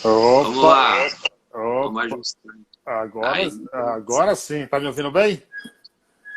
Vamos lá. Vamos Opa, ajustando. agora, Aí, agora sim, tá me ouvindo bem?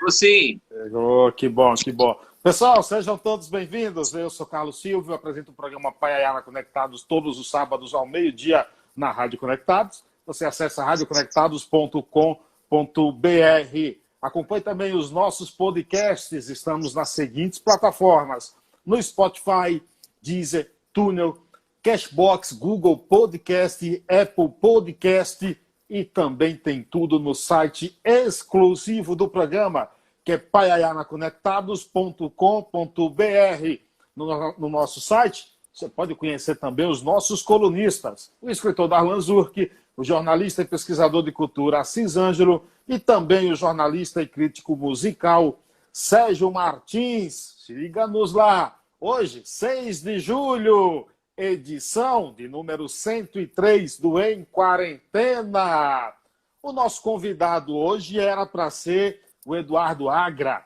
sim. Oh, que bom, que bom. Pessoal, sejam todos bem-vindos. Eu sou Carlos Silva, eu apresento o programa Paiaiana Conectados todos os sábados ao meio-dia na Rádio Conectados. Você acessa radioconectados.com.br. Acompanhe também os nossos podcasts. Estamos nas seguintes plataformas: no Spotify, Deezer, Tunnel, Cashbox, Google Podcast, Apple Podcast e também tem tudo no site exclusivo do programa, que é paiaianaconectados.com.br. No nosso site, você pode conhecer também os nossos colunistas, o escritor Darlan Zurk, o jornalista e pesquisador de cultura Assis Ângelo e também o jornalista e crítico musical Sérgio Martins. Siga-nos lá. Hoje, 6 de julho, edição de número 103 do Em Quarentena. O nosso convidado hoje era para ser o Eduardo Agra,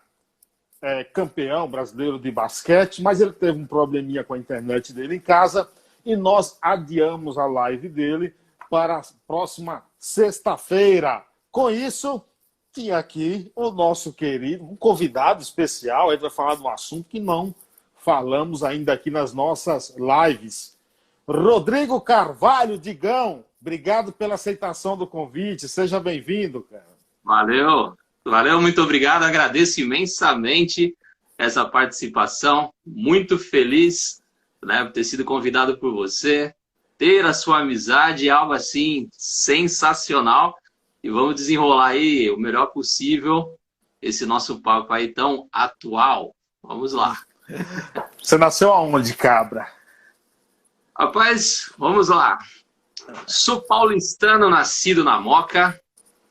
campeão brasileiro de basquete, mas ele teve um probleminha com a internet dele em casa e nós adiamos a live dele para a próxima sexta-feira. Com isso, tinha aqui o nosso querido, um convidado especial, ele vai falar de um assunto que não falamos ainda aqui nas nossas lives. Rodrigo Carvalho, Digão, obrigado pela aceitação do convite. Seja bem-vindo, cara. Valeu. Valeu, muito obrigado. Agradeço imensamente essa participação. Muito feliz, né, por ter sido convidado por você. Ter a sua amizade é algo assim sensacional. E vamos desenrolar aí o melhor possível esse nosso papo aí tão atual. Vamos lá. Você nasceu aonde, cabra? Rapaz, vamos lá. Sou paulistano, nascido na Moca,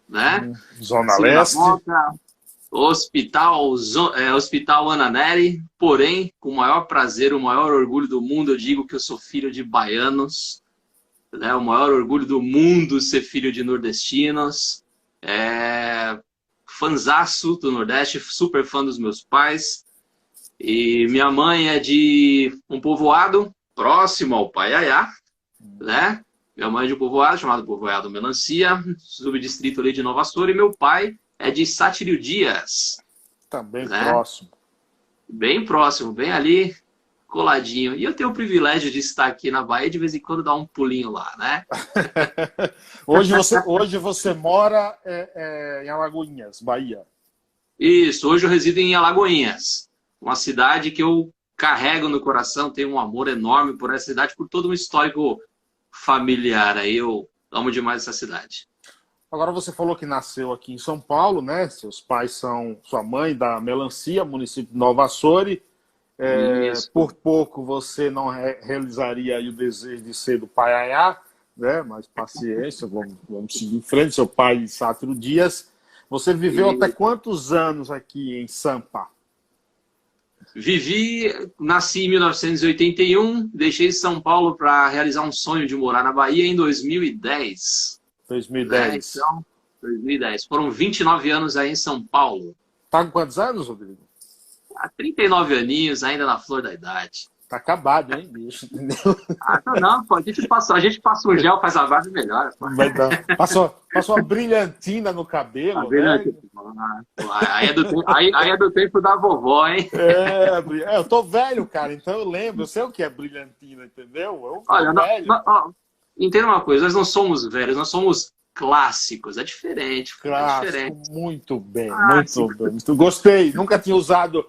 né? Zona Nascido Leste. na Moca, Hospital Ana Nery, porém, com o maior prazer, o maior orgulho do mundo, eu digo que eu sou filho de baianos, né? O maior orgulho do mundo ser filho de nordestinos. Fanzaço do Nordeste, super fã dos meus pais. E minha mãe é de um povoado próximo ao Paiaiá, né? Minha mãe é de um povoado chamado Povoado Melancia, subdistrito ali de Nova Açores, e meu pai é de Sátirio Dias. Também né? próximo. Bem próximo, bem ali, coladinho. E eu tenho o privilégio de estar aqui na Bahia e de vez em quando dar um pulinho lá, né? Hoje você mora em Alagoinhas, Bahia. Isso, hoje eu resido em Alagoinhas, uma cidade que eu carrego no coração, tenho um amor enorme por essa cidade, por todo um histórico familiar. Aí eu amo demais essa cidade. Agora você falou que nasceu aqui em São Paulo, né? Seus pais são sua mãe da Melancia, município de Nova Açores. Isso. Por pouco você não realizaria aí o desejo de ser do Paiaiá, né? Mas paciência, vamos seguir em frente. Seu pai, Sátiro Dias. Você viveu até quantos anos aqui em Sampa? Nasci em 1981, deixei São Paulo para realizar um sonho de morar na Bahia em 2010. 2010. Né? Então, 2010. Foram 29 anos aí em São Paulo. Tá com quantos anos, Rodrigo? Há 39 aninhos, ainda na flor da idade. Tá acabado, hein, bicho? Entendeu? Ah, não, pô, a gente passa um gel, faz a barba e melhora. Pô. Vai dar. Passou uma brilhantina no cabelo, né? Aí é do tempo da vovó, hein? Eu tô velho, cara, então eu lembro, eu sei o que é brilhantina, entendeu? Eu Olha, velho. Entenda uma coisa, nós não somos velhos, nós somos clássicos, é diferente. Clássico, É diferente. muito bem, Clássico. muito bem. Gostei, nunca tinha usado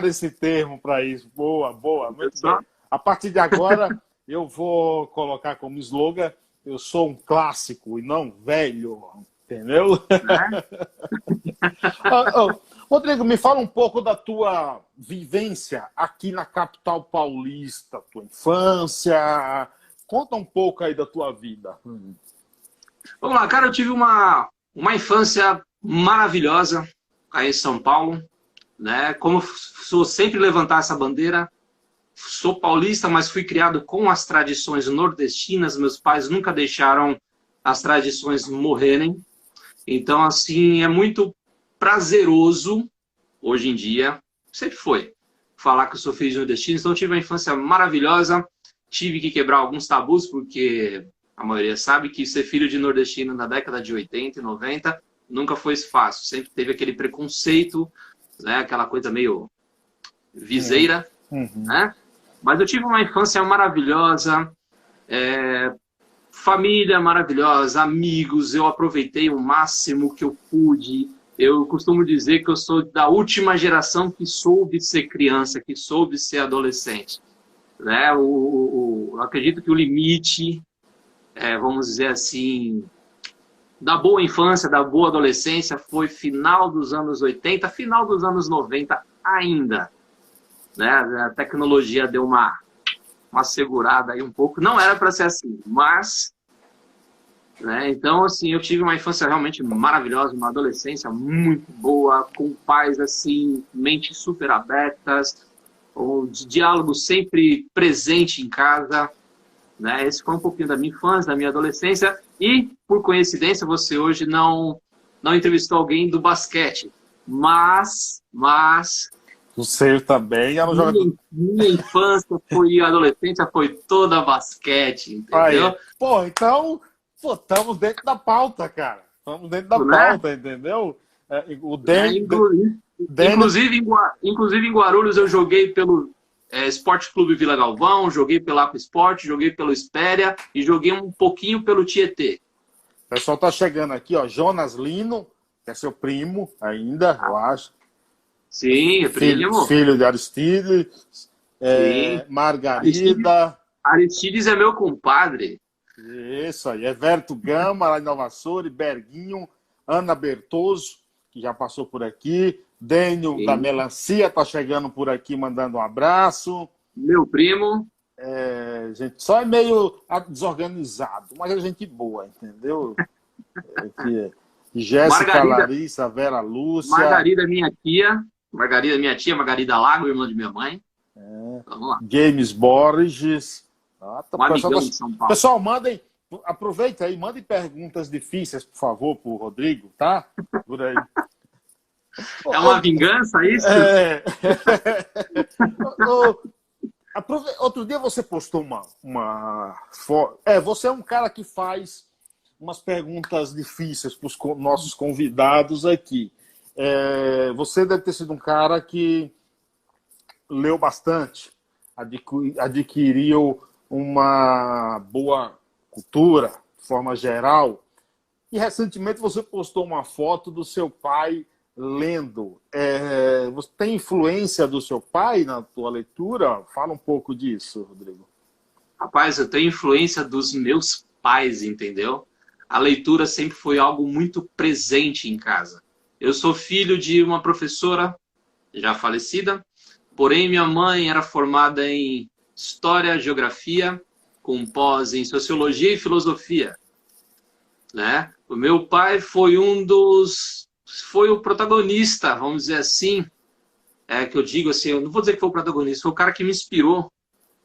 esse termo para isso. Boa, muito bem. A partir de agora, eu vou colocar como slogan: eu sou um clássico e não velho, entendeu? Rodrigo, me fala um pouco da tua vivência aqui na capital paulista, tua infância. Conta um pouco aí da tua vida. Vamos lá, cara, eu tive uma infância maravilhosa aí em São Paulo, né? Como sou sempre levantar essa bandeira, sou paulista, mas fui criado com as tradições nordestinas, meus pais nunca deixaram as tradições morrerem. Então, assim, é muito prazeroso, hoje em dia, sempre foi, falar que eu sou filho de nordestino. Então, eu tive uma infância maravilhosa, tive que quebrar alguns tabus, porque a maioria sabe que ser filho de nordestino na década de 80 e 90 nunca foi fácil. Sempre teve aquele preconceito, né? Aquela coisa meio viseira, né? Mas eu tive uma infância maravilhosa, família maravilhosa, amigos, eu aproveitei o máximo que eu pude. Eu costumo dizer que eu sou da última geração que soube ser criança, que soube ser adolescente. Né? Eu acredito que o limite, vamos dizer assim, da boa infância, da boa adolescência, foi final dos anos 80, final dos anos 90 ainda. Né? A tecnologia deu uma segurada aí um pouco. Não era para ser assim, mas... Né? Então, assim, eu tive uma infância realmente maravilhosa, uma adolescência muito boa, com pais, assim, mentes super abertas, o diálogo sempre presente em casa. Né? Esse foi um pouquinho da minha infância, da minha adolescência. E, por coincidência, você hoje não entrevistou alguém do basquete. Mas o seu também era um jogador. Minha infância e adolescência foi toda basquete, entendeu? Aí. Pô, então, estamos dentro da pauta, cara. Estamos dentro da pauta, entendeu? O Inclusive em Guarulhos eu joguei pelo Esporte Clube Vila Galvão, joguei pelo Aqua Esporte, joguei pelo Espéria e joguei um pouquinho pelo Tietê. O pessoal tá chegando aqui, ó. Jonas Lino, que é seu primo ainda, eu acho. Sim, é primo. Filho de Aristides. Margarida. Aristides é meu compadre. Isso aí. Everto Gama, lá em Nova Açores, Berguinho, Ana Bertoso, que já passou por aqui. Dênio da Melancia tá chegando por aqui, mandando um abraço. Meu primo. Gente, só é meio desorganizado, mas é gente boa, entendeu? Jéssica, Larissa, Vera Lúcia. Margarida, minha tia. Margarida Lago, irmã de minha mãe. Vamos lá. James Borges. Pessoal, mandem, aproveita aí, mandem perguntas difíceis, por favor, pro Rodrigo, tá? Por aí. É uma vingança isso? Outro dia você postou uma foto. Você é um cara que faz umas perguntas difíceis para os nossos convidados aqui. Você deve ter sido um cara que leu bastante, adquiriu uma boa cultura, de forma geral. E recentemente você postou uma foto do seu pai lendo. Você tem influência do seu pai na tua leitura? Fala um pouco disso, Rodrigo. Rapaz, eu tenho influência dos meus pais, entendeu? A leitura sempre foi algo muito presente em casa. Eu sou filho de uma professora já falecida, porém minha mãe era formada em História, Geografia, com pós em Sociologia e Filosofia. Né? O meu pai foi foi o protagonista, vamos dizer assim, que eu digo assim, eu não vou dizer que foi o protagonista, foi o cara que me inspirou,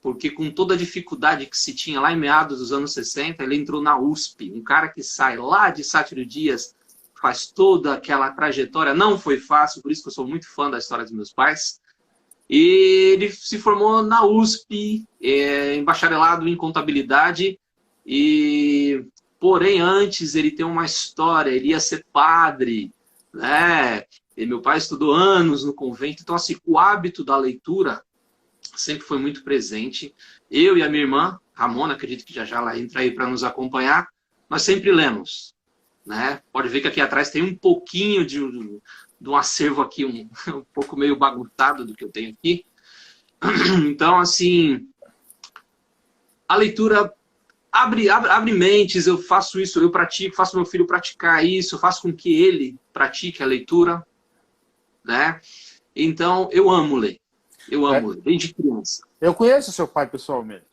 porque com toda a dificuldade que se tinha lá em meados dos anos 60, ele entrou na USP, um cara que sai lá de Sátiro Dias, faz toda aquela trajetória, não foi fácil, por isso que eu sou muito fã da história dos meus pais, e ele se formou na USP, em bacharelado em contabilidade, porém antes ele tem uma história, ele ia ser padre, né? E meu pai estudou anos no convento, então assim, o hábito da leitura sempre foi muito presente. Eu e a minha irmã, Ramona, acredito que já ela entra aí para nos acompanhar, nós sempre lemos. Né? Pode ver que aqui atrás tem um pouquinho de um acervo aqui, um pouco meio bagunçado do que eu tenho aqui. Então, assim, a leitura abre mentes, eu faço isso, eu pratico, faço meu filho praticar isso, eu faço com que ele pratique a leitura. Né? Então, eu amo ler. Eu amo ler, desde criança. Eu conheço seu pai pessoalmente.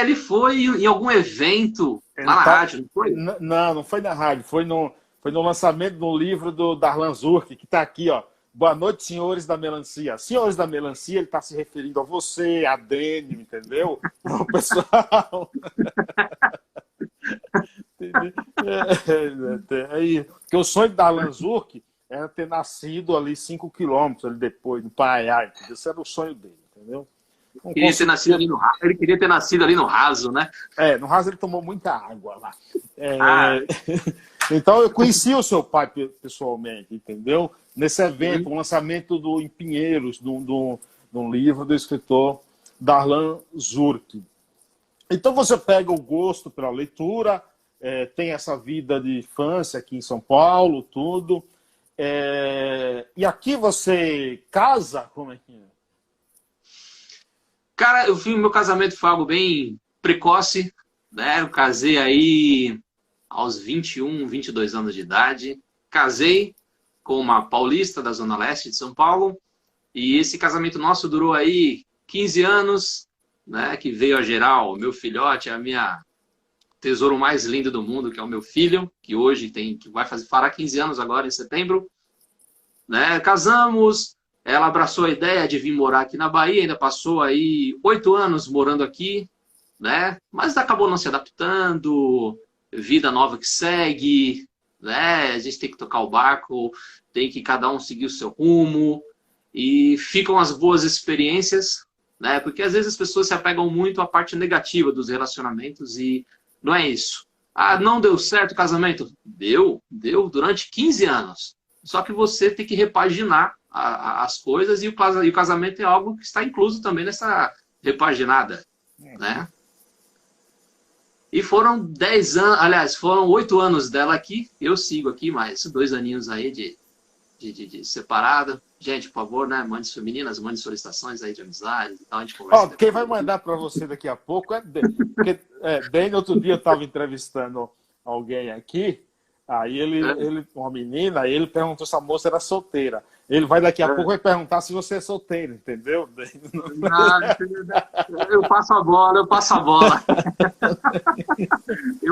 Ele foi em algum evento lá na rádio, não foi? Não foi na rádio. Foi no lançamento do livro do Darlan Zurk, que está aqui, ó. Boa noite, senhores da melancia. Senhores da melancia, ele está se referindo a você, a Dênio, entendeu? O pessoal. Porque o sonho do Darlan Zurk era ter nascido ali 5 quilômetros ali depois, no Paiá. Esse era o sonho dele, entendeu? Queria ter nascido ali no raso. Ele queria ter nascido ali no raso, né? No raso ele tomou muita água lá. Ah. Então eu conheci o seu pai pessoalmente, entendeu? Nesse evento, o lançamento em Pinheiros, de um livro do escritor Darlan Zurk. Então você pega o gosto pela leitura, tem essa vida de infância aqui em São Paulo, tudo. E aqui você casa? Como é que é? Cara, meu casamento foi algo bem precoce, né? Eu casei aí aos 21, 22 anos de idade. Casei com uma paulista da Zona Leste de São Paulo. E esse casamento nosso durou aí 15 anos, né? Que veio a geral, meu filhote, a minha tesouro mais lindo do mundo, que é o meu filho, que hoje fará 15 anos agora em setembro. Né? Casamos. Ela abraçou a ideia de vir morar aqui na Bahia, ainda passou aí 8 anos morando aqui, né? Mas acabou não se adaptando, vida nova que segue, né? A gente tem que tocar o barco, tem que cada um seguir o seu rumo, e ficam as boas experiências, né? Porque às vezes as pessoas se apegam muito à parte negativa dos relacionamentos e não é isso. Ah, não deu certo o casamento? Deu durante 15 anos. Só que você tem que repaginar as coisas e o casamento é algo que está incluso também nessa repaginada, né? E foram 10 anos, aliás, foram 8 anos dela aqui, eu sigo aqui, mais 2 aninhos aí de separada. Gente, por favor, né, meninas, mande solicitações aí de amizade e tal, a gente conversa. Quem vai mandar para você daqui a pouco porque bem no outro dia eu estava entrevistando alguém aqui, aí uma menina, aí ele perguntou se a moça era solteira. Ele vai daqui a pouco vai perguntar se você é solteiro, entendeu? Eu passo a bola. Eu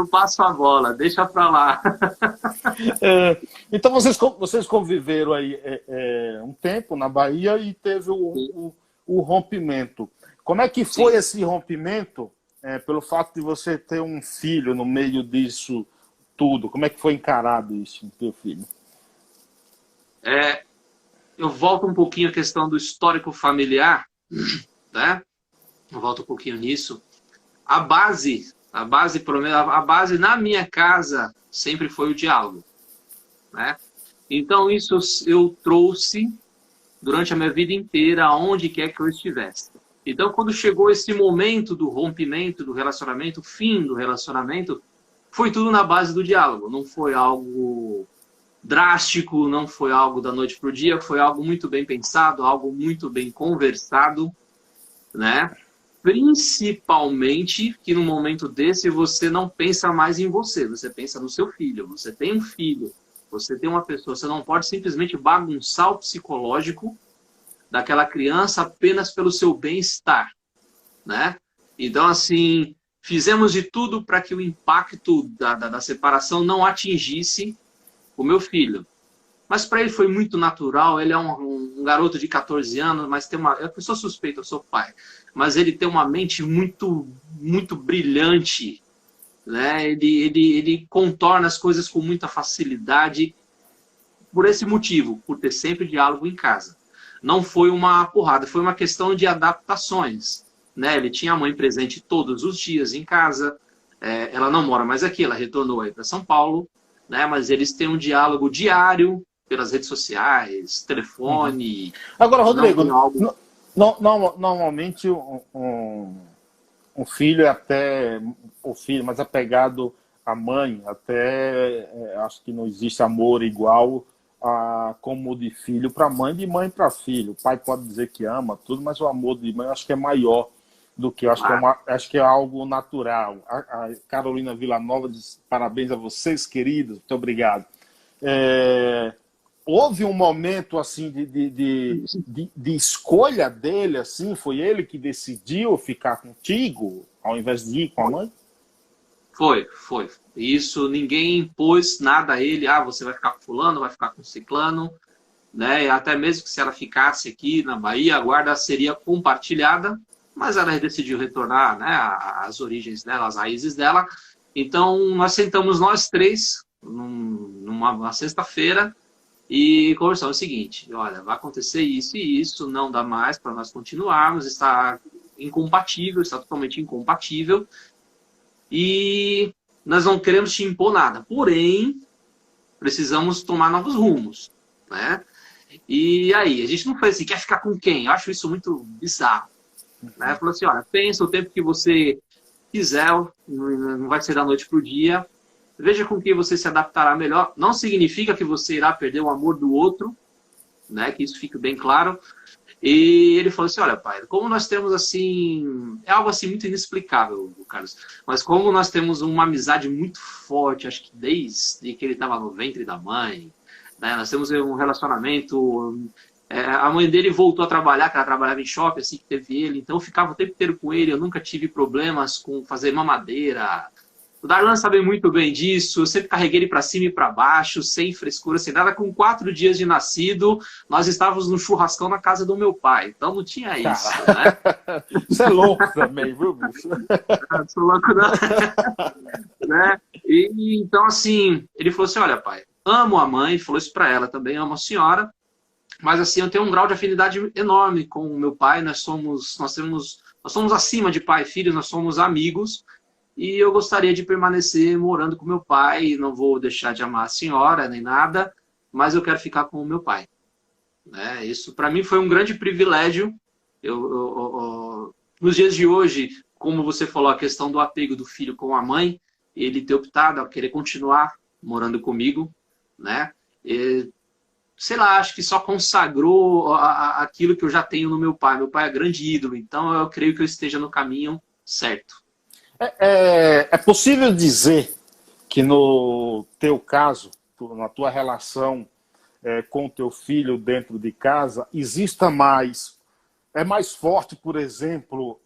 passo a bola, deixa pra lá. Então vocês conviveram aí um tempo na Bahia e teve o rompimento. Como é que foi esse rompimento pelo fato de você ter um filho no meio disso tudo? Como é que foi encarado isso, teu filho? Eu volto um pouquinho à questão do histórico familiar, né? Eu volto um pouquinho nisso. A base na minha casa sempre foi o diálogo, né? Então isso eu trouxe durante a minha vida inteira, aonde quer que eu estivesse. Então quando chegou esse momento do rompimento do relacionamento, fim do relacionamento, foi tudo na base do diálogo. Não foi algo drástico, não foi algo da noite para o dia, foi algo muito bem pensado, algo muito bem conversado, né? Principalmente que no momento desse você não pensa mais em você, você pensa no seu filho. Você tem um filho, você tem uma pessoa, você não pode simplesmente bagunçar o psicológico daquela criança apenas pelo seu bem-estar, né? Então, assim, fizemos de tudo para que o impacto da separação não atingisse o meu filho. Mas para ele foi muito natural, ele é um garoto de 14 anos, mas eu sou suspeito, eu sou pai, mas ele tem uma mente muito, muito brilhante, né? Ele contorna as coisas com muita facilidade, por esse motivo, por ter sempre diálogo em casa. Não foi uma porrada, foi uma questão de adaptações, né? Ele tinha a mãe presente todos os dias em casa, ela não mora mais aqui, ela retornou aí para São Paulo, né? Mas eles têm um diálogo diário pelas redes sociais, telefone. Agora, Rodrigo, normalmente um filho é até o filho mais apegado à mãe, até acho que não existe amor igual como o de filho para mãe, de mãe para filho. O pai pode dizer que ama tudo, mas o amor de mãe eu acho que é maior do que acho que é algo natural. A Carolina Villanova diz: parabéns a vocês, queridos, muito obrigado. Houve um momento assim de escolha dele, assim, foi ele que decidiu ficar contigo ao invés de ir com a mãe? Foi. Isso, ninguém impôs nada a ele. Ah, você vai ficar com fulano, vai ficar com ciclano, né? E até mesmo que se ela ficasse aqui na Bahia, a guarda seria compartilhada, mas ela decidiu retornar, né, às origens dela, às raízes dela. Então, nós sentamos nós três numa sexta-feira e conversamos o seguinte: olha, vai acontecer isso e isso, não dá mais para nós continuarmos, está incompatível, está totalmente incompatível, e nós não queremos te impor nada. Porém, precisamos tomar novos rumos, né? E aí, a gente não foi assim, quer ficar com quem? Eu acho isso muito bizarro. Né? Falou assim, olha, pensa o tempo que você quiser, não vai ser da noite para o dia, veja com quem você se adaptará melhor. Não significa que você irá perder o amor do outro, né? Que isso fique bem claro. E ele falou assim, olha, pai, como nós temos assim, é algo assim muito inexplicável, Carlos, mas como nós temos uma amizade muito forte, acho que desde que ele estava no ventre da mãe, né? Nós temos um relacionamento, a mãe dele voltou a trabalhar, que ela trabalhava em shopping, assim que teve ele, então eu ficava o tempo inteiro com ele, eu nunca tive problemas com fazer mamadeira. O Darlan sabe muito bem disso, eu sempre carreguei ele para cima e para baixo, sem frescura, sem nada. Com 4 dias de nascido, nós estávamos no churrascão na casa do meu pai, então não tinha isso, né? Você é louco também, viu, bicho? Não sou louco não. Né? E, então, assim, ele falou assim, olha, pai, amo a mãe, falou isso para ela também, amo a senhora, mas assim, eu tenho um grau de afinidade enorme com o meu pai, nós somos acima de pai e filho, nós somos amigos, e eu gostaria de permanecer morando com meu pai, não vou deixar de amar a senhora, nem nada, mas eu quero ficar com o meu pai. Né? Isso, para mim, foi um grande privilégio. Nos dias de hoje, como você falou, a questão do apego do filho com a mãe, ele ter optado a querer continuar morando comigo, né? Sei lá, acho que só consagrou aquilo que eu já tenho no meu pai. Meu pai é grande ídolo, então eu creio que eu esteja no caminho certo. É possível dizer que no teu caso, na tua relação com o teu filho dentro de casa, exista mais, é mais forte, por exemplo,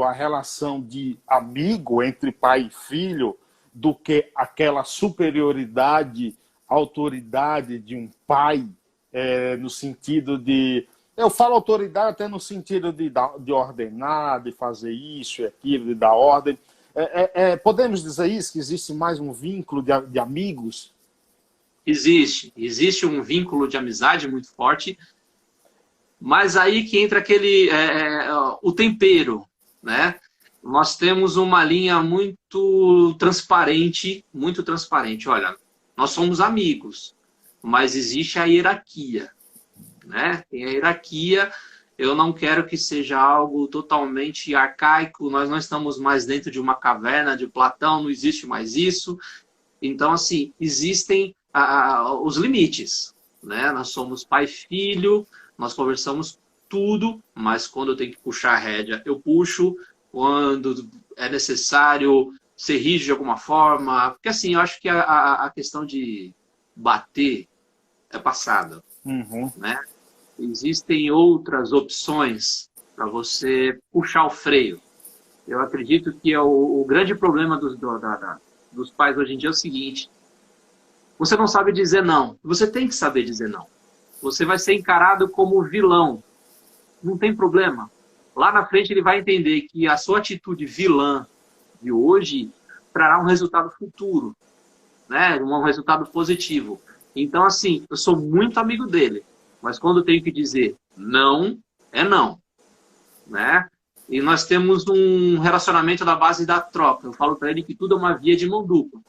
a relação de amigo entre pai e filho do que aquela superioridade, autoridade de um pai, no sentido de... Eu falo autoridade até no sentido de ordenar, de fazer isso e aquilo, de dar ordem. Podemos dizer isso, que existe mais um vínculo de amigos? Existe um vínculo de amizade muito forte, mas aí que entra o tempero, né? Nós temos uma linha muito transparente. Olha, nós somos amigos, mas existe a hierarquia, né? Tem a hierarquia, eu não quero que seja algo totalmente arcaico, nós não estamos mais dentro de uma caverna de Platão, não existe mais isso. Então, assim, existem os limites, né? Nós somos pai e filho, nós conversamos tudo, mas quando eu tenho que puxar a rédea, eu puxo, quando é necessário ser rígido de alguma forma, porque assim, eu acho que a questão de bater é passada, né? Existem outras opções para você puxar o freio. Eu acredito que o grande problema dos pais hoje em dia é o seguinte: você não sabe dizer não. Você tem que saber dizer não. Você vai ser encarado como vilão. Não tem problema. Lá na frente ele vai entender que a sua atitude vilã de hoje trará um resultado futuro, né? Um resultado positivo. Então, assim, eu sou muito amigo dele, mas quando eu tenho que dizer não, é não, né? E nós temos um relacionamento da base da troca. Eu falo para ele que tudo é uma via de mão dupla.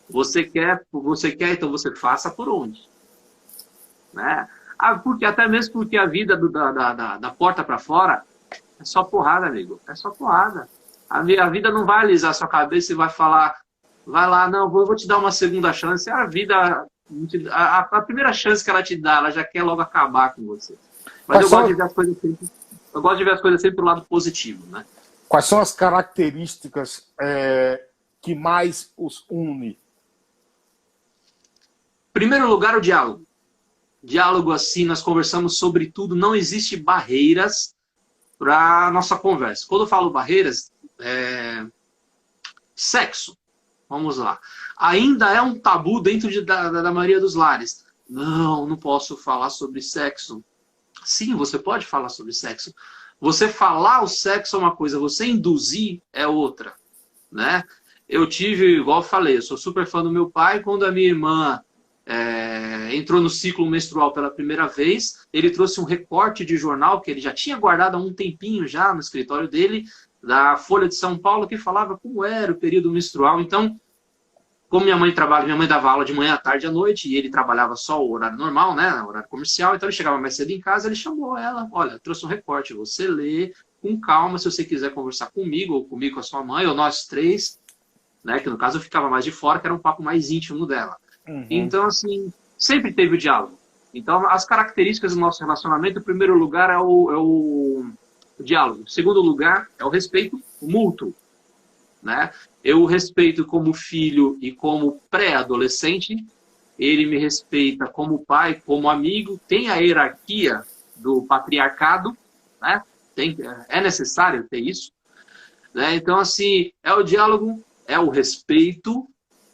Você quer, então você faça por onde, né? Até mesmo porque a vida da porta para fora é só porrada, amigo. É só porrada. A vida não vai alisar a sua cabeça e vai falar, vai lá, não, vou te dar uma segunda chance. A vida, a primeira chance que ela te dá, ela já quer logo acabar com você. Mas eu gosto de ver as coisas sempre, pro lado positivo, né? Quais são as características que mais os une? Em primeiro lugar, o diálogo. Diálogo, assim, nós conversamos sobre tudo, não existe barreiras para a nossa conversa. Quando eu falo barreiras, sexo, vamos lá. Ainda é um tabu dentro da maioria dos lares. Não posso falar sobre sexo. Sim, você pode falar sobre sexo. Você falar o sexo é uma coisa, você induzir é outra, né? Eu tive, igual eu falei, eu sou super fã do meu pai. Quando a minha irmã entrou no ciclo menstrual pela primeira vez, ele trouxe um recorte de jornal que ele já tinha guardado há um tempinho já no escritório dele, da Folha de São Paulo, que falava como era o período menstrual. Então, como minha mãe dava aula de manhã, à tarde e à noite, e ele trabalhava só o horário normal, né, o horário comercial, então ele chegava mais cedo em casa, ele chamou ela, olha, trouxe um recorte, você lê com calma, se você quiser conversar comigo, ou comigo com a sua mãe, ou nós três, né, que no caso eu ficava mais de fora, que era um papo mais íntimo dela. Então, assim, sempre teve o diálogo. Então, as características do nosso relacionamento, em primeiro lugar, é o diálogo. Em segundo lugar, é o respeito mútuo, né? Eu o respeito como filho e como pré-adolescente. Ele me respeita como pai, como amigo. Tem a hierarquia do patriarcado, né? É necessário ter isso, né? Então, assim, é o diálogo, é o respeito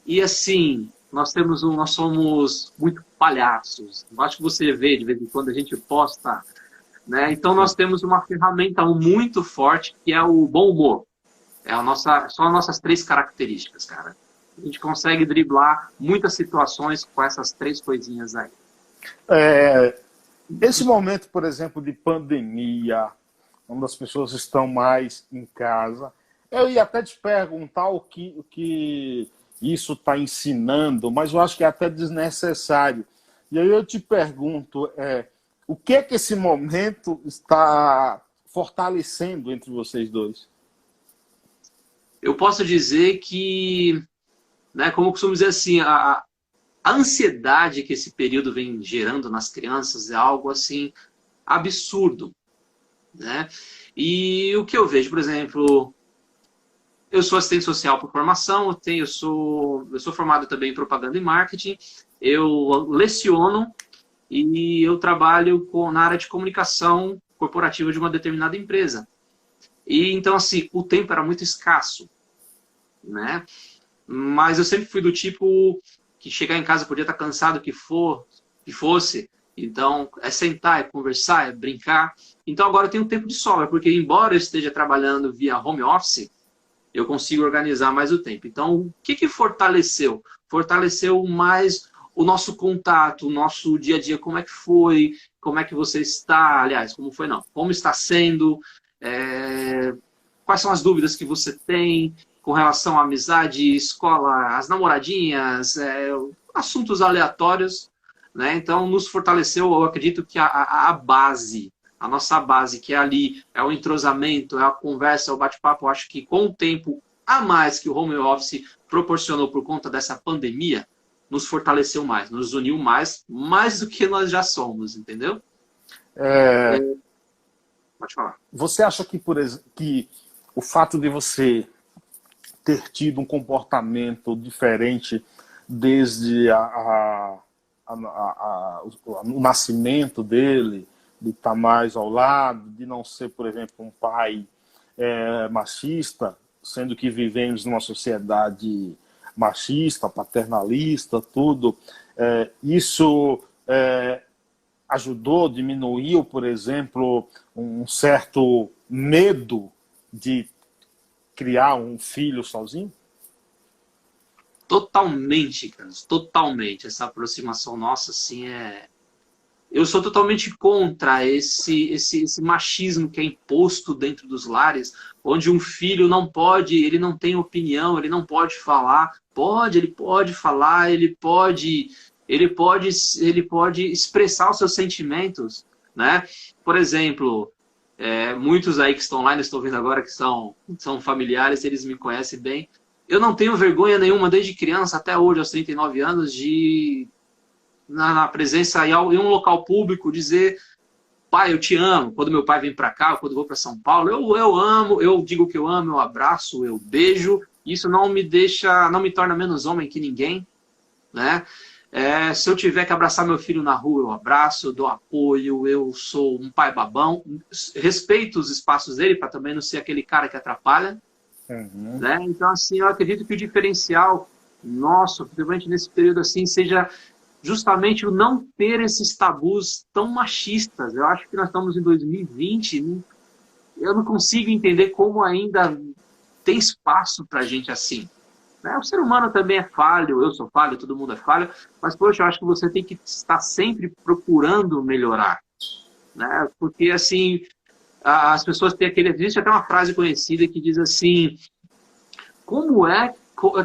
e, assim, nós somos muito palhaços. Eu acho que você vê, de vez em quando, a gente posta, né? Então, nós temos uma ferramenta muito forte, que é o bom humor. São as nossas 3 características, cara. A gente consegue driblar muitas situações com essas 3 coisinhas aí. Esse momento, por exemplo, de pandemia, onde as pessoas estão mais em casa, eu ia até te perguntar o que isso está ensinando, mas eu acho que é até desnecessário. E aí eu te pergunto, o que é que esse momento está fortalecendo entre vocês dois? Eu posso dizer que, né, como eu costumo dizer assim, a ansiedade que esse período vem gerando nas crianças é algo assim absurdo, né? E o que eu vejo, por exemplo, eu sou assistente social por formação, eu sou formado também em propaganda e marketing, eu leciono e eu trabalho na área de comunicação corporativa de uma determinada empresa. E então, assim, o tempo era muito escasso, né? Mas eu sempre fui do tipo que chegar em casa podia estar cansado que fosse. Então, é sentar, é conversar, é brincar. Então, agora eu tenho tempo de sobra, porque embora eu esteja trabalhando via home office, eu consigo organizar mais o tempo. Então, o que fortaleceu? Fortaleceu mais o nosso contato, o nosso dia a dia, como é que foi, como é que você está, aliás, como foi não, como está sendo, quais são as dúvidas que você tem com relação à amizade, escola, as namoradinhas, assuntos aleatórios, né? Então, nos fortaleceu, eu acredito que a base, a nossa base, que é ali, é o entrosamento, é a conversa, é o bate-papo, eu acho que com o tempo a mais que o home office proporcionou por conta dessa pandemia, nos fortaleceu mais, nos uniu mais do que nós já somos, entendeu? Pode falar. Você acha que, por exemplo, que o fato de você ter tido um comportamento diferente desde o nascimento dele, de estar mais ao lado, de não ser, por exemplo, um pai machista, sendo que vivemos numa sociedade machista, paternalista, tudo, isso ajudou, diminuiu, por exemplo, um certo medo de criar um filho sozinho? Totalmente, Carlos, totalmente. Essa aproximação nossa, assim, eu sou totalmente contra esse machismo que é imposto dentro dos lares, onde um filho não pode, ele não tem opinião, ele não pode falar. Ele pode falar, ele pode expressar os seus sentimentos, né? Por exemplo, muitos aí que estão online, estou vendo agora que são familiares, eles me conhecem bem. Eu não tenho vergonha nenhuma desde criança até hoje, aos 39 anos, de na presença em um local público dizer: pai, eu te amo. Quando meu pai vem para cá, quando eu vou para São Paulo, eu amo, eu digo que eu amo, eu abraço, eu beijo. Isso não me torna menos homem que ninguém, né? Se eu tiver que abraçar meu filho na rua, eu abraço, eu dou apoio, eu sou um pai babão, respeito os espaços dele para também não ser aquele cara que atrapalha. Uhum. Né? Então, assim, eu acredito que o diferencial nosso, principalmente nesse período assim, seja justamente o não ter esses tabus tão machistas. Eu acho que nós estamos em 2020, né? Eu não consigo entender como ainda tem espaço para gente assim, né? O ser humano também é falho, eu sou falho, todo mundo é falho, mas, poxa, eu acho que você tem que estar sempre procurando melhorar, né? Porque, assim, as pessoas têm aquele... Existe até uma frase conhecida que diz assim,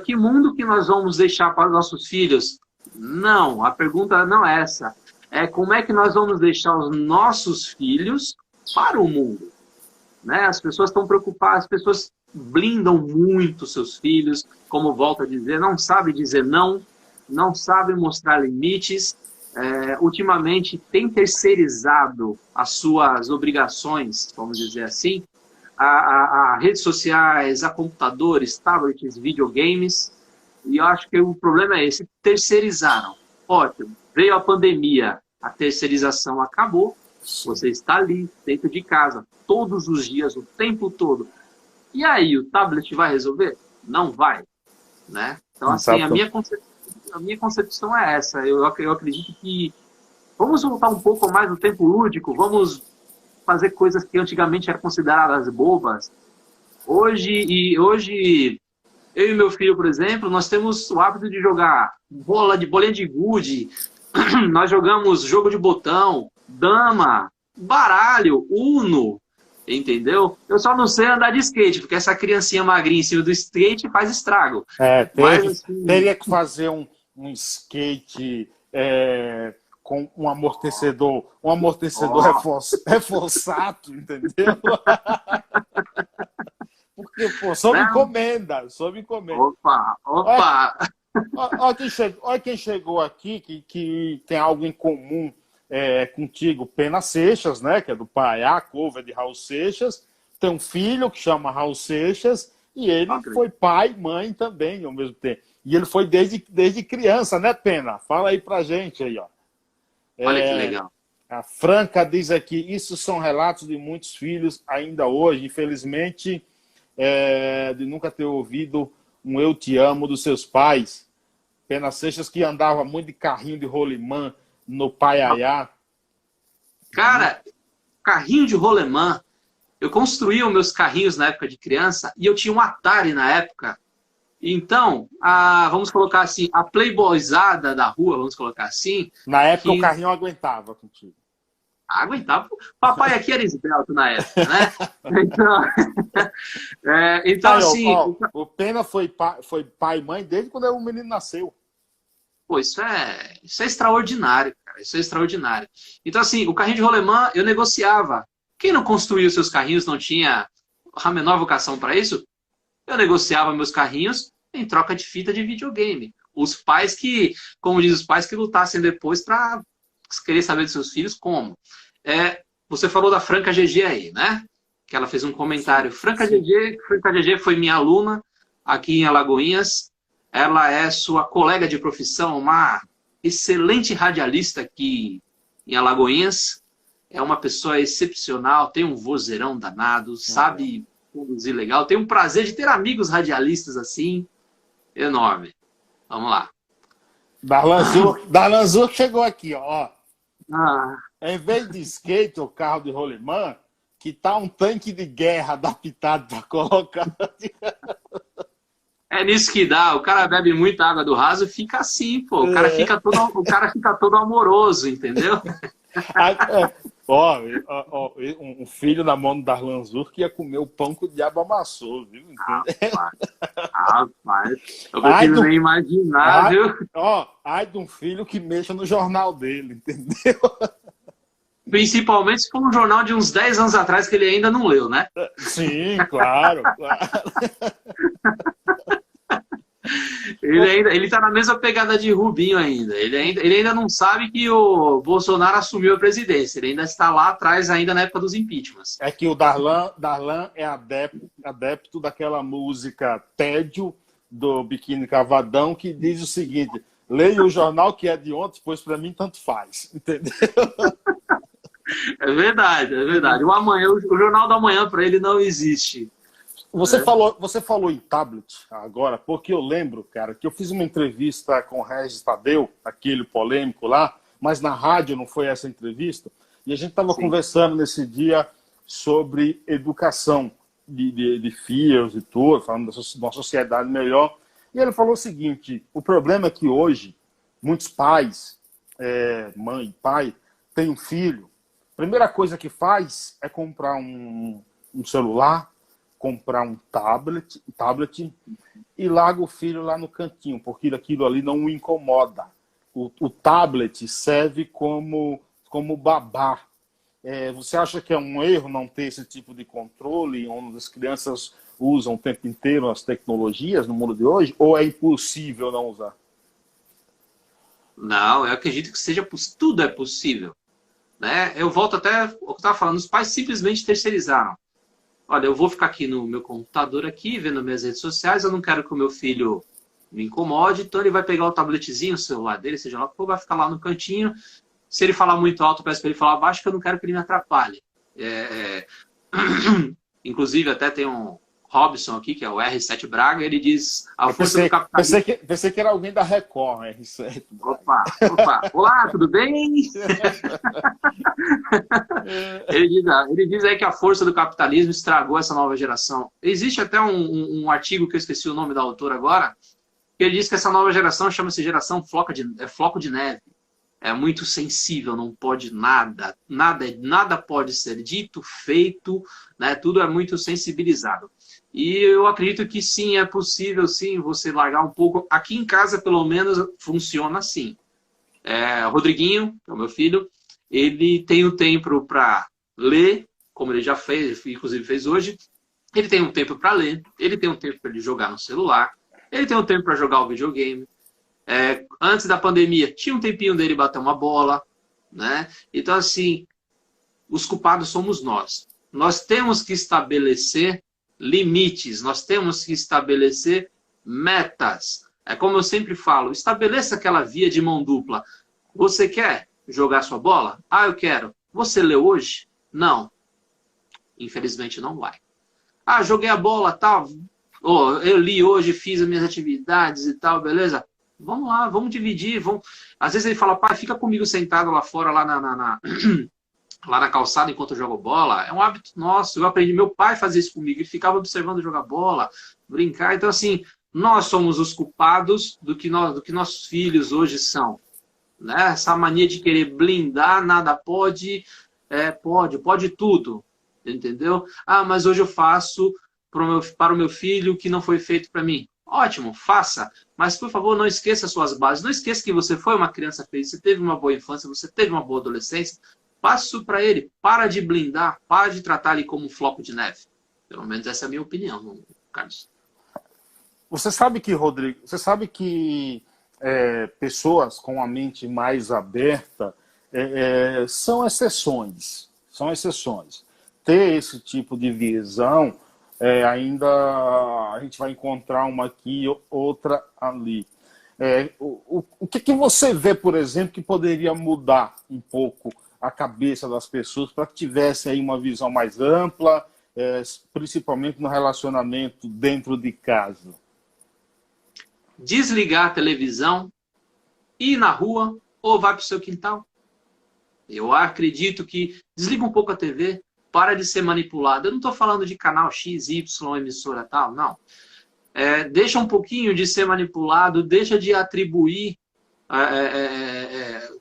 que mundo que nós vamos deixar para os nossos filhos? Não, a pergunta não é essa. É como é que nós vamos deixar os nossos filhos para o mundo, né? As pessoas estão preocupadas, as pessoas blindam muito seus filhos, como volto a dizer, não sabem dizer não, não sabem mostrar limites. Ultimamente tem terceirizado as suas obrigações, vamos dizer assim, a redes sociais, a computadores, tablets, videogames, e eu acho que o problema é esse, terceirizaram. Ótimo, veio a pandemia, a terceirização acabou, você está ali, dentro de casa, todos os dias, o tempo todo. E aí, o tablet vai resolver? Não vai, né? Então, assim, a minha concepção é essa. Eu acredito que vamos voltar um pouco mais no tempo lúdico, vamos fazer coisas que antigamente eram consideradas bobas. Hoje, eu e meu filho, por exemplo, nós temos o hábito de jogar bolinha de gude, nós jogamos jogo de botão, dama, baralho, Uno, entendeu? Eu só não sei andar de skate, porque essa criancinha magrinha em cima do skate faz estrago. Teria que fazer um skate com um amortecedor reforçado, entendeu? Porque, pô, sob encomenda. Opa! Olha quem chegou aqui, que tem algo em comum contigo. Pena Seixas, né? Que é do Paiá, cover de Raul Seixas. Tem um filho que chama Raul Seixas e ele foi pai e mãe também ao mesmo tempo. E ele foi desde criança, né, Pena? Fala aí pra gente aí, ó. Olha que legal. A Franca diz aqui, isso são relatos de muitos filhos ainda hoje, infelizmente, de nunca ter ouvido um eu te amo dos seus pais. Pena Seixas que andava muito de carrinho de rolimã no Paiaiá. Cara, carrinho de rolemã, eu construía os meus carrinhos na época de criança e eu tinha um Atari na época. Então, vamos colocar assim, a playboyzada da rua, vamos colocar assim... Na época o carrinho aguentava contigo. Aguentava. Papai aqui era esbelto na época, né? Então assim... O Pena foi pai e mãe desde quando o menino nasceu. Pô, isso é extraordinário, cara. Isso é extraordinário. Então, assim, o carrinho de rolemã eu negociava. Quem não construía os seus carrinhos, não tinha a menor vocação para isso, eu negociava meus carrinhos em troca de fita de videogame. Os pais que, como diz os pais, que lutassem depois para querer saber dos seus filhos como. Você falou da Franca GG aí, né? Que ela fez um comentário. Franca GG foi minha aluna aqui em Alagoinhas. Ela é sua colega de profissão, uma excelente radialista aqui em Alagoinhas. É uma pessoa excepcional, tem um vozeirão danado, sabe conduzir legal. Tenho um prazer de ter amigos radialistas assim, enorme. Vamos lá. Darlan Zur chegou aqui, ó. Em vez de skate ou carro de rolimã, que tá um tanque de guerra adaptado para colocar. É nisso que dá. O cara bebe muita água do raso e fica assim, pô. O cara fica todo amoroso, entendeu? Um filho na mão do Darlan Zur que ia comer o pão que o diabo amassou, viu? Rapaz, eu prefiro nem imaginar, viu? Ai de um filho que mexa no jornal dele, entendeu? Principalmente se for um jornal de uns 10 anos atrás que ele ainda não leu, né? Sim, claro. Ele tá na mesma pegada de Rubinho ainda. Ele ainda não sabe que o Bolsonaro assumiu a presidência. Ele ainda está lá atrás, ainda na época dos impeachments. É que o Darlan é adepto daquela música Tédio, do Biquíni Cavadão, que diz o seguinte: leia o jornal que é de ontem, pois para mim tanto faz. Entendeu? É verdade. O jornal da manhã para ele não existe. Você falou em tablet agora, porque eu lembro, cara, que eu fiz uma entrevista com o Regis Tadeu, aquele polêmico lá, mas na rádio não foi essa entrevista, e a gente estava conversando nesse dia sobre educação de filhos e tudo, falando de uma sociedade melhor, E ele falou o seguinte, o problema é que hoje, muitos pais, mãe, pai, tem um filho, a primeira coisa que faz é comprar um celular, comprar um tablet e larga o filho lá no cantinho, porque aquilo ali não o incomoda. O tablet serve como babá. Você acha que é um erro não ter esse tipo de controle, onde as crianças usam o tempo inteiro as tecnologias no mundo de hoje, ou é impossível não usar? Não, eu acredito que tudo é possível. Né? Eu volto até o que eu estava falando, os pais simplesmente terceirizaram. Olha, eu vou ficar aqui no meu computador, aqui, vendo minhas redes sociais, eu não quero que o meu filho me incomode, então ele vai pegar o tabletzinho, o celular dele, seja lá o que for, vai ficar lá no cantinho. Se ele falar muito alto, eu peço para ele falar baixo, que eu não quero que ele me atrapalhe. Inclusive, até tem um Robson aqui, que é o R7 Braga, ele diz a força do capitalismo. Pensei que era alguém da Record, R7. Opa. Olá, tudo bem? Ele diz aí que a força do capitalismo estragou essa nova geração. Existe até um artigo que eu esqueci o nome da autora agora, que ele diz que essa nova geração chama-se geração floco de neve. É muito sensível, não pode nada pode ser dito, feito, né? Tudo é muito sensibilizado. E eu acredito que sim, é possível sim você largar um pouco. Aqui em casa, pelo menos, funciona assim. O Rodriguinho, que é o meu filho, ele tem o tempo para ler, como ele já fez, inclusive fez hoje. Ele tem um tempo para ler, ele tem um tempo para ele jogar no celular, ele tem um tempo para jogar o videogame. Antes da pandemia, tinha um tempinho dele bater uma bola, né? Então, assim, os culpados somos nós. Nós temos que estabelecer limites, nós temos que estabelecer metas. É como eu sempre falo, estabeleça aquela via de mão dupla. Você quer jogar sua bola? Ah, eu quero. Você leu hoje? Não. Infelizmente não vai. Ah, joguei a bola, tal. Eu li hoje, fiz as minhas atividades e tal, beleza? Vamos lá, vamos dividir. Às vezes ele fala, pai, fica comigo sentado lá fora, lá na calçada enquanto eu jogo bola. É um hábito nosso. Eu aprendi, meu pai fazia isso comigo. Ele ficava observando jogar bola, brincar. Então, assim, nós somos os culpados do que nossos filhos hoje são. Né? Essa mania de querer blindar, nada pode, pode tudo. Entendeu? Ah, mas hoje eu faço para o meu filho o que não foi feito para mim. Ótimo, faça. Mas, por favor, não esqueça as suas bases. Não esqueça que você foi uma criança feliz, você teve uma boa infância, você teve uma boa adolescência. Passe isso para ele. Para de blindar, para de tratar ele como um floco de neve. Pelo menos essa é a minha opinião, Carlos. Você sabe que, Rodrigo, pessoas com a mente mais aberta são exceções. São exceções. Ter esse tipo de visão, ainda a gente vai encontrar uma aqui, outra ali. O que você vê, por exemplo, que poderia mudar um pouco a cabeça das pessoas para que tivesse aí uma visão mais ampla, principalmente no relacionamento dentro de casa? Desligar a televisão, ir na rua ou vai para o seu quintal. Eu acredito que desliga um pouco a TV, para de ser manipulado. Eu não estou falando de canal X, Y, emissora tal, não. Deixa um pouquinho de ser manipulado, deixa de atribuir,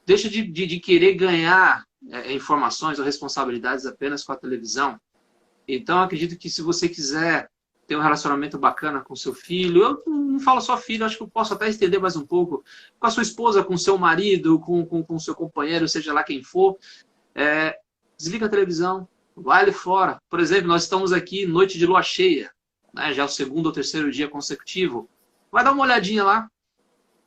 deixa de querer ganhar informações ou responsabilidades apenas com a televisão. Então, eu acredito que se você quiser ter um relacionamento bacana com seu filho, eu não falo só filho, acho que eu posso até estender mais um pouco, com a sua esposa, com seu marido, com seu companheiro, seja lá quem for, desliga a televisão, vai ali fora. Por exemplo, nós estamos aqui noite de lua cheia, né, já é o segundo ou terceiro dia consecutivo. Vai dar uma olhadinha lá,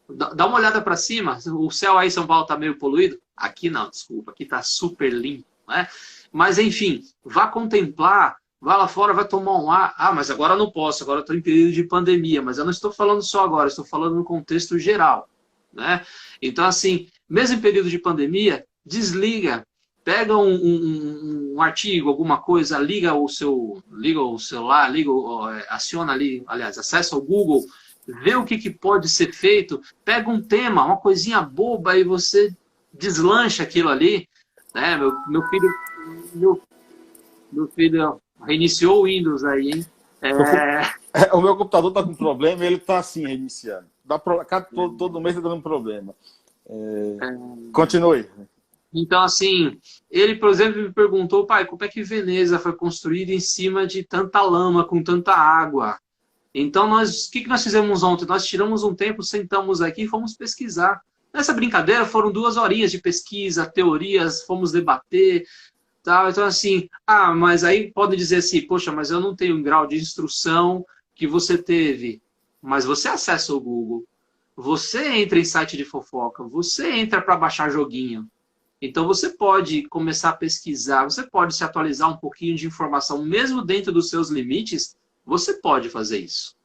dá uma olhada para cima. O céu aí em São Paulo está meio poluído? Aqui não, desculpa, aqui está super limpo, né? Mas enfim, vá contemplar, vá lá fora, vai tomar um ar. Ah, mas agora eu não posso, agora eu estou em período de pandemia. Mas eu não estou falando só agora, estou falando no contexto geral, né? Então, assim, mesmo em período de pandemia, desliga, pega um artigo, alguma coisa, liga o celular, aciona ali, aliás, acessa o Google, vê o que pode ser feito, pega um tema, uma coisinha boba e você deslancha aquilo ali, né? Meu filho reiniciou o Windows aí, hein? É, O meu computador está com problema e ele está assim, reiniciando. Todo mês está dando problema. Continue. então, assim, ele, por exemplo, me perguntou, pai, como é que Veneza foi construída em cima de tanta lama, com tanta água? Então, o que nós fizemos ontem? Nós tiramos um tempo, sentamos aqui e fomos pesquisar. Nessa brincadeira foram 2 horinhas de pesquisa, teorias, fomos debater, tal. Então, assim, mas aí podem dizer assim, poxa, mas eu não tenho um grau de instrução que você teve. Mas você acessa o Google, você entra em site de fofoca, você entra para baixar joguinho. Então, você pode começar a pesquisar, você pode se atualizar um pouquinho de informação, mesmo dentro dos seus limites, você pode fazer isso,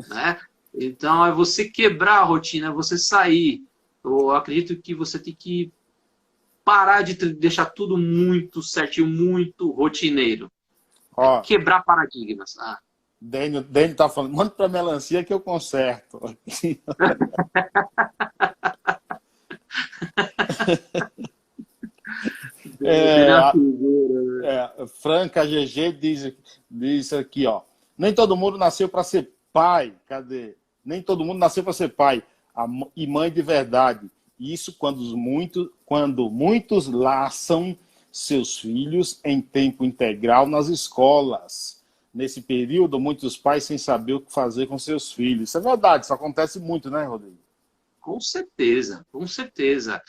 né? Então, é você quebrar a rotina, é você sair. Eu acredito que você tem que parar de deixar tudo muito certinho, muito rotineiro. Ó, Quebrar paradigmas. Daniel tá falando, manda para melancia que eu conserto. Franca GG diz aqui, ó. Nem todo mundo nasceu para ser pai. Cadê? Nem todo mundo nasceu para ser pai e mãe de verdade. Isso quando muitos laçam seus filhos em tempo integral nas escolas. Nesse período, muitos pais sem saber o que fazer com seus filhos. Isso é verdade, isso acontece muito, né, Rodrigo? Com certeza, com certeza.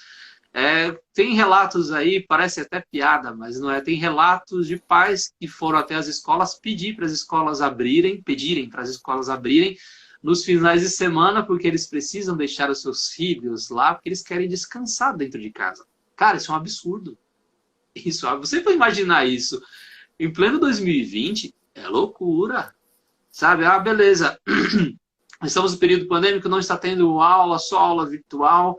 Tem relatos aí, parece até piada, mas não é. Tem relatos de pais que foram até as escolas pedirem para as escolas abrirem nos finais de semana, porque eles precisam deixar os seus filhos lá, porque eles querem descansar dentro de casa. Cara, isso é um absurdo. Você vai imaginar isso em pleno 2020, é loucura. Sabe? Beleza. Estamos no período pandêmico, não está tendo aula, só aula virtual.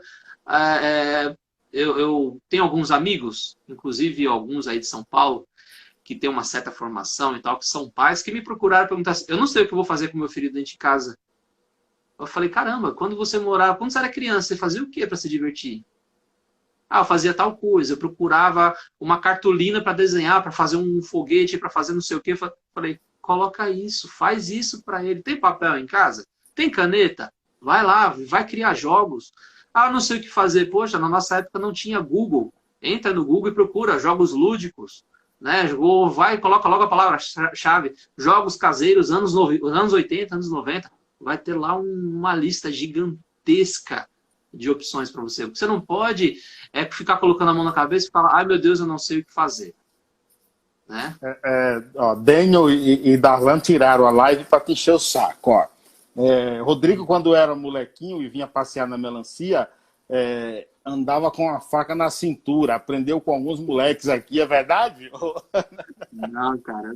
Eu tenho alguns amigos, inclusive alguns aí de São Paulo, que têm uma certa formação e tal, que são pais, que me procuraram perguntar assim, eu não sei o que eu vou fazer com meu filho dentro de casa. Eu falei, caramba, quando você era criança, você fazia o que para se divertir? Eu fazia tal coisa, eu procurava uma cartolina para desenhar, para fazer um foguete, para fazer não sei o que. Eu falei, coloca isso, faz isso para ele. Tem papel em casa? Tem caneta? Vai lá, vai criar jogos. Não sei o que fazer. Poxa, na nossa época não tinha Google. Entra no Google e procura jogos lúdicos. Né? Ou vai e coloca logo a palavra-chave. Jogos caseiros, anos 80, anos 90. Vai ter lá uma lista gigantesca de opções para você. O que você não pode ficar colocando a mão na cabeça e falar, ai meu Deus, eu não sei o que fazer. Né? Daniel e Darlan tiraram a live para te encher o saco. Ó. Rodrigo, quando era molequinho e vinha passear na melancia, andava com a faca na cintura. Aprendeu com alguns moleques aqui, é verdade? Não, cara.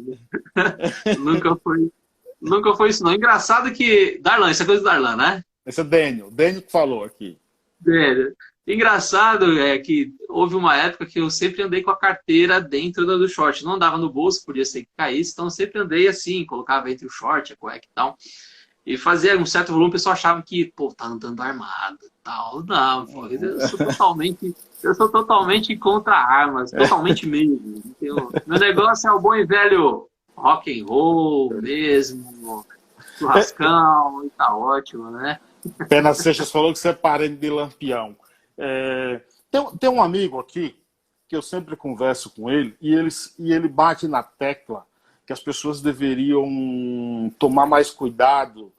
Nunca foi isso, não. Engraçado que... Darlan, isso é coisa do Darlan, né? Esse é Daniel que falou aqui. Engraçado é que houve uma época que eu sempre andei com a carteira dentro do short. Não andava no bolso, podia ser que caísse, então eu sempre andei assim, colocava entre o short, a cueca e tal. E fazia um certo volume, o pessoal achava que, pô, tá andando armado e tal. Não, pô, eu sou totalmente contra armas, totalmente mesmo. Meu negócio é o bom e velho rock and roll mesmo, churrascão, e tá ótimo, né? Pena Seixas falou que você é parente de Lampião. Tem um amigo aqui que eu sempre converso com ele e ele bate na tecla que as pessoas deveriam tomar mais cuidado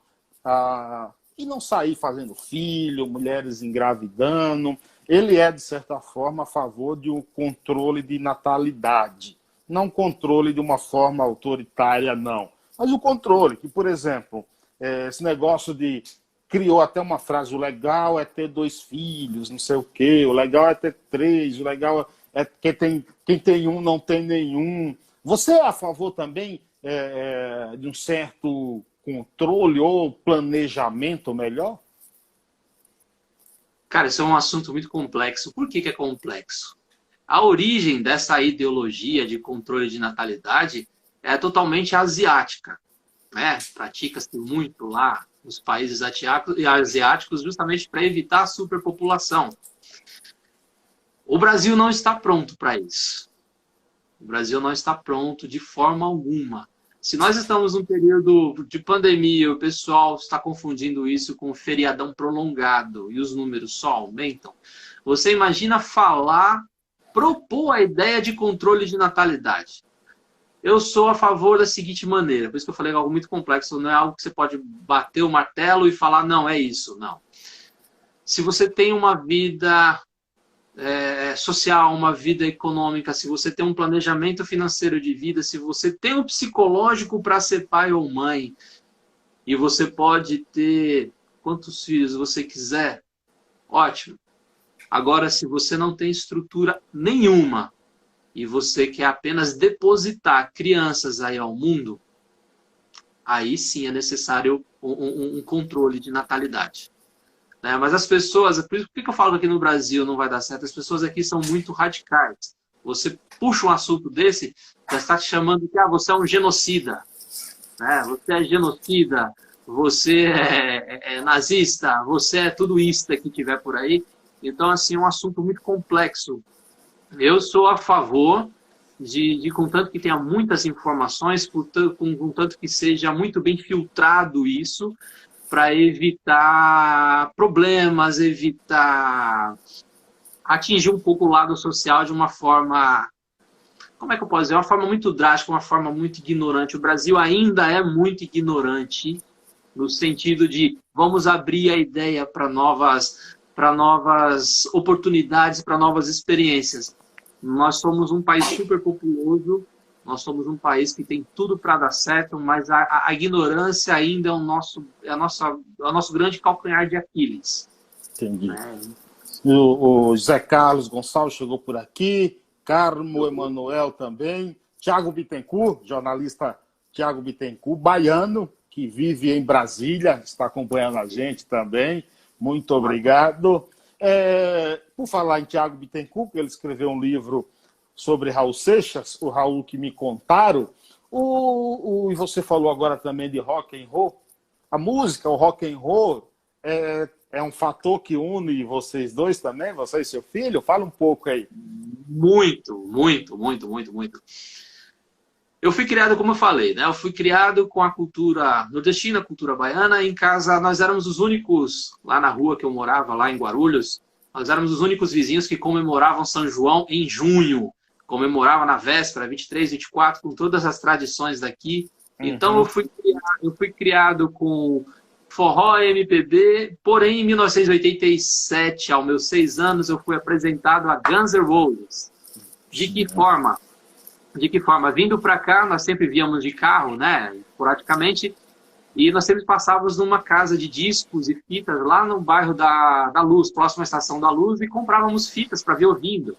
e não sair fazendo filho, mulheres engravidando. Ele é, de certa forma, a favor de um controle de natalidade. Não controle de uma forma autoritária, não. Mas o controle, que, por exemplo, esse negócio de... Criou até uma frase, o legal é ter 2 filhos, não sei o quê, o legal é ter 3, o legal é quem tem um não tem nenhum. Você é a favor também de um certo controle ou planejamento melhor? Cara, isso é um assunto muito complexo. Por que é complexo? A origem dessa ideologia de controle de natalidade é totalmente asiática. Né? Pratica-se muito lá nos países asiáticos justamente para evitar a superpopulação. O Brasil não está pronto para isso. O Brasil não está pronto de forma alguma. Se nós estamos num período de pandemia, o pessoal está confundindo isso com um feriadão prolongado e os números só aumentam, você imagina propor a ideia de controle de natalidade. Eu sou a favor da seguinte maneira, por isso que eu falei algo muito complexo, não é algo que você pode bater o martelo e falar, não, é isso, não. Se você tem uma vida social, uma vida econômica, se você tem um planejamento financeiro de vida, se você tem um psicológico para ser pai ou mãe, e você pode ter quantos filhos você quiser, ótimo. Agora, se você não tem estrutura nenhuma e você quer apenas depositar crianças aí ao mundo, aí sim é necessário um controle de natalidade. Né? Mas as pessoas, por que eu falo que aqui no Brasil não vai dar certo? As pessoas aqui são muito radicais. Você puxa um assunto desse, já está te chamando de você é um genocida. Né? Você é genocida, você é nazista, você é tudo isto que tiver por aí. Então, assim, é um assunto muito complexo. Eu sou a favor de contanto que tenha muitas informações, contanto que seja muito bem filtrado isso, para evitar problemas, evitar atingir um pouco o lado social de uma forma, como é que eu posso dizer? Uma forma muito drástica, uma forma muito ignorante. O Brasil ainda é muito ignorante no sentido de vamos abrir a ideia para novas oportunidades, para novas experiências. Nós somos um país super populoso, nós somos um país que tem tudo para dar certo, mas a ignorância ainda é o nosso grande calcanhar de Aquiles. Entendi. Né? O José Carlos Gonçalves chegou por aqui, Carmo Emanuel também, Tiago Bittencourt, jornalista Tiago Bittencourt, baiano, que vive em Brasília, está acompanhando a gente também. Muito obrigado. Por falar em Tiago Bittencourt, ele escreveu um livro sobre Raul Seixas, o Raul que me contaram. E você falou agora também de rock and roll. A música, o rock and roll, é um fator que une vocês dois também, você e seu filho? Fala um pouco aí. Muito, muito, muito, muito, muito. Eu fui criado, como eu falei, né? Eu fui criado com a cultura nordestina, a cultura baiana. Em casa, nós éramos os únicos, lá na rua que eu morava, lá em Guarulhos, nós éramos os únicos vizinhos que comemoravam São João em junho. Comemorava na véspera, 23, 24, com todas as tradições daqui. Então, eu fui criado com forró, MPB, porém, em 1987, aos meus 6 anos, eu fui apresentado a Guns N' Roses. De que forma? Vindo para cá, nós sempre víamos de carro, né, esporadicamente, e nós sempre passávamos numa casa de discos e fitas lá no bairro da Luz, próximo à Estação da Luz, e comprávamos fitas para ver ouvindo.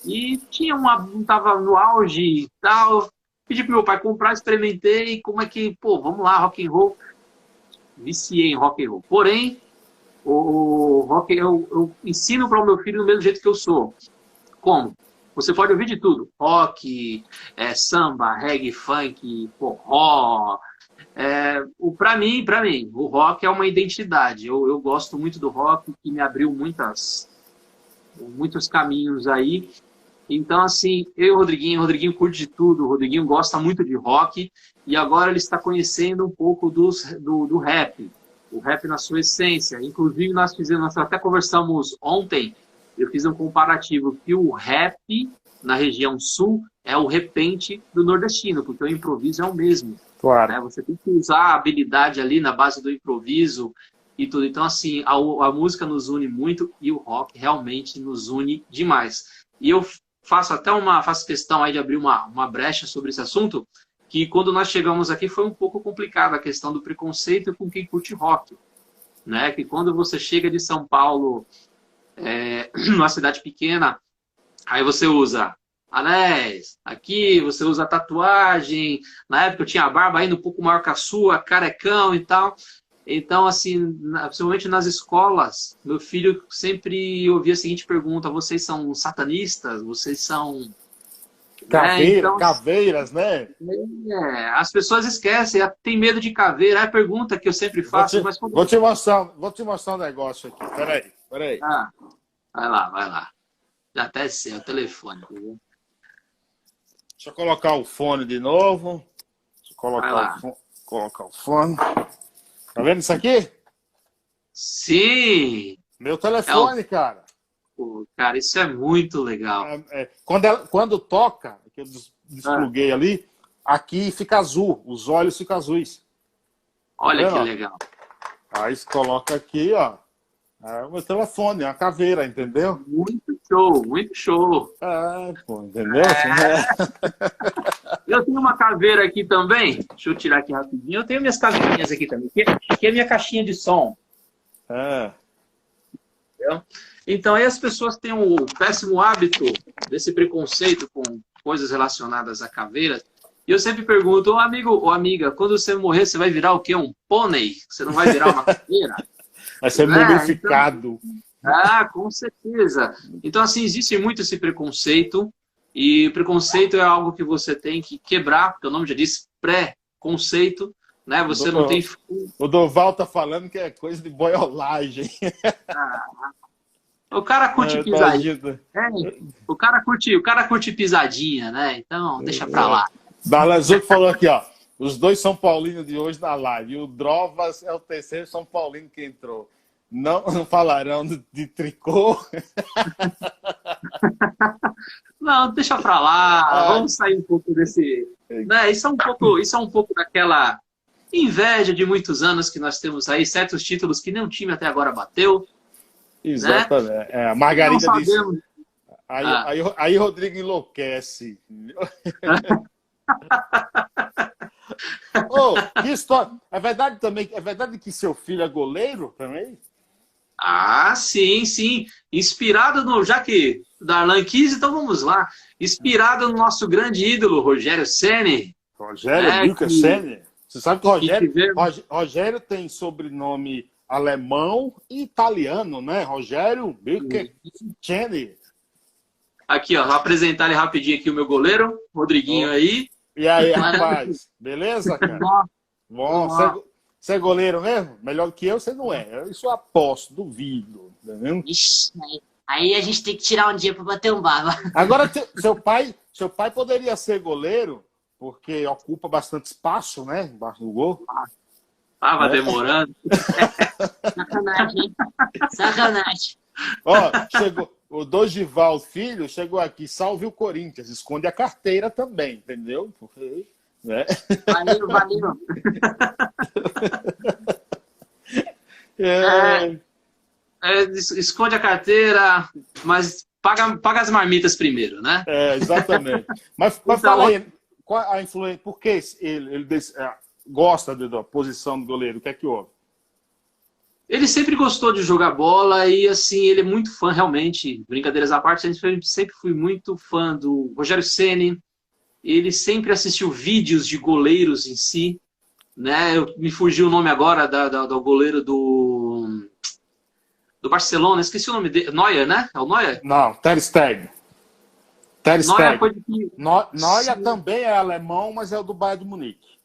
E tinha estava no auge e tal, pedi para meu pai comprar, experimentei, como é que, vamos lá, rock and roll. Viciei em rock and roll. Porém, o rock eu ensino para o meu filho do mesmo jeito que eu sou. Como? Você pode ouvir de tudo. Rock, samba, reggae, funk, forró. Para mim, o rock é uma identidade. Eu gosto muito do rock, que me abriu muitos caminhos aí. Então, assim, eu e o Rodriguinho curte de tudo, o Rodriguinho gosta muito de rock, e agora ele está conhecendo um pouco do rap, o rap na sua essência. Inclusive, nós até conversamos ontem, eu fiz um comparativo que o rap na região sul é o repente do nordestino, porque o improviso é o mesmo. Claro. Né? Você tem que usar a habilidade ali na base do improviso e tudo. Então, assim, a música nos une muito e o rock realmente nos une demais. E eu faço questão aí de abrir uma brecha sobre esse assunto, que quando nós chegamos aqui foi um pouco complicado a questão do preconceito com quem curte rock. Né? Que quando você chega de São Paulo, numa cidade pequena, aí você usa anéis, aqui você usa tatuagem, na época eu tinha barba ainda um pouco maior que a sua, carecão e tal. Então, assim, principalmente nas escolas, meu filho sempre ouvia a seguinte pergunta: vocês são satanistas? Vocês são... Caveiras, né? As pessoas esquecem, tem medo de caveira. É a pergunta que eu sempre faço. Vou te mostrar um negócio aqui. Peraí. Vai lá. Já até sei, o telefone. Deixa eu colocar o fone de novo. colocar o fone. Tá vendo isso aqui? Sim! Meu telefone, cara. Pô, cara, isso é muito legal. Quando toca, que eu despluguei ali, aqui fica azul, os olhos ficam azuis. Olha tá que legal. Aí você coloca aqui, ó. É o meu telefone, é uma caveira, entendeu? Muito show, muito show. Pô, entendeu? Eu tenho uma caveira aqui também. Deixa eu tirar aqui rapidinho. Eu tenho minhas caveirinhas aqui também. Aqui é minha caixinha de som. Entendeu? Então, aí as pessoas têm o péssimo hábito desse preconceito com coisas relacionadas a caveiras. E eu sempre pergunto, ô amigo ou amiga, quando você morrer, você vai virar o quê? Um pônei? Você não vai virar uma caveira? Vai ser mumificado. Então, com certeza. Então, assim, existe muito esse preconceito. E preconceito é algo que você tem que quebrar, porque o nome já diz pré-conceito. Né? Você não tem... O Doval tá falando que é coisa de boiolagem. O cara curte pisadinha. O cara curte pisadinha, né? Então, deixa pra lá. Darlan Zurk falou aqui, ó. Os dois São Paulinos de hoje na live. E o Drovas é o terceiro São Paulino que entrou. Não falarão de tricô? Não, deixa pra lá. Vamos sair um pouco desse... Né? Isso é um pouco daquela inveja de muitos anos que nós temos aí, certos títulos que nenhum time até agora bateu. Exatamente. Né? A Margarida disse... Aí Rodrigo enlouquece. Que história. É verdade também, é verdade que seu filho é goleiro também? Sim, sim. Inspirado no... Já que Darlan quis, então vamos lá. Inspirado no nosso grande ídolo, Rogério Ceni. Rogério Milker Ceni. Você sabe que Rogério tem sobrenome alemão e italiano, né? Rogério Milker Ceni. Aqui, ó. Vou apresentar ele rapidinho aqui, o meu goleiro. Rodriguinho aí. E aí, rapaz? Beleza, cara? Bom, você é goleiro mesmo? Melhor que eu, você não é. Isso eu aposto, duvido. Entendeu? Ixi, aí a gente tem que tirar um dia para bater um baba. Agora, seu pai poderia ser goleiro, porque ocupa bastante espaço, né? Embaixo do gol. Tava demorando. Sacanagem, hein? Sacanagem. Ó, chegou... O Dorival Filho chegou aqui, salve o Corinthians, esconde a carteira também, entendeu? Porque, né? Valeu. Esconde a carteira, mas paga as marmitas primeiro, né? Exatamente. Mas então, fala aí, qual a influência? Por que ele gosta da posição do goleiro? O que é que houve? Ele sempre gostou de jogar bola e, assim, ele é muito fã, realmente, brincadeiras à parte, sempre fui muito fã do Rogério Ceni. Ele sempre assistiu vídeos de goleiros em si, né? Me fugiu o nome agora do goleiro do Barcelona, esqueci o nome dele, Neuer, né? É o Neuer? Não, Ter Stegen. Neuer Sim. também é alemão, mas é o do Bayern de Munique.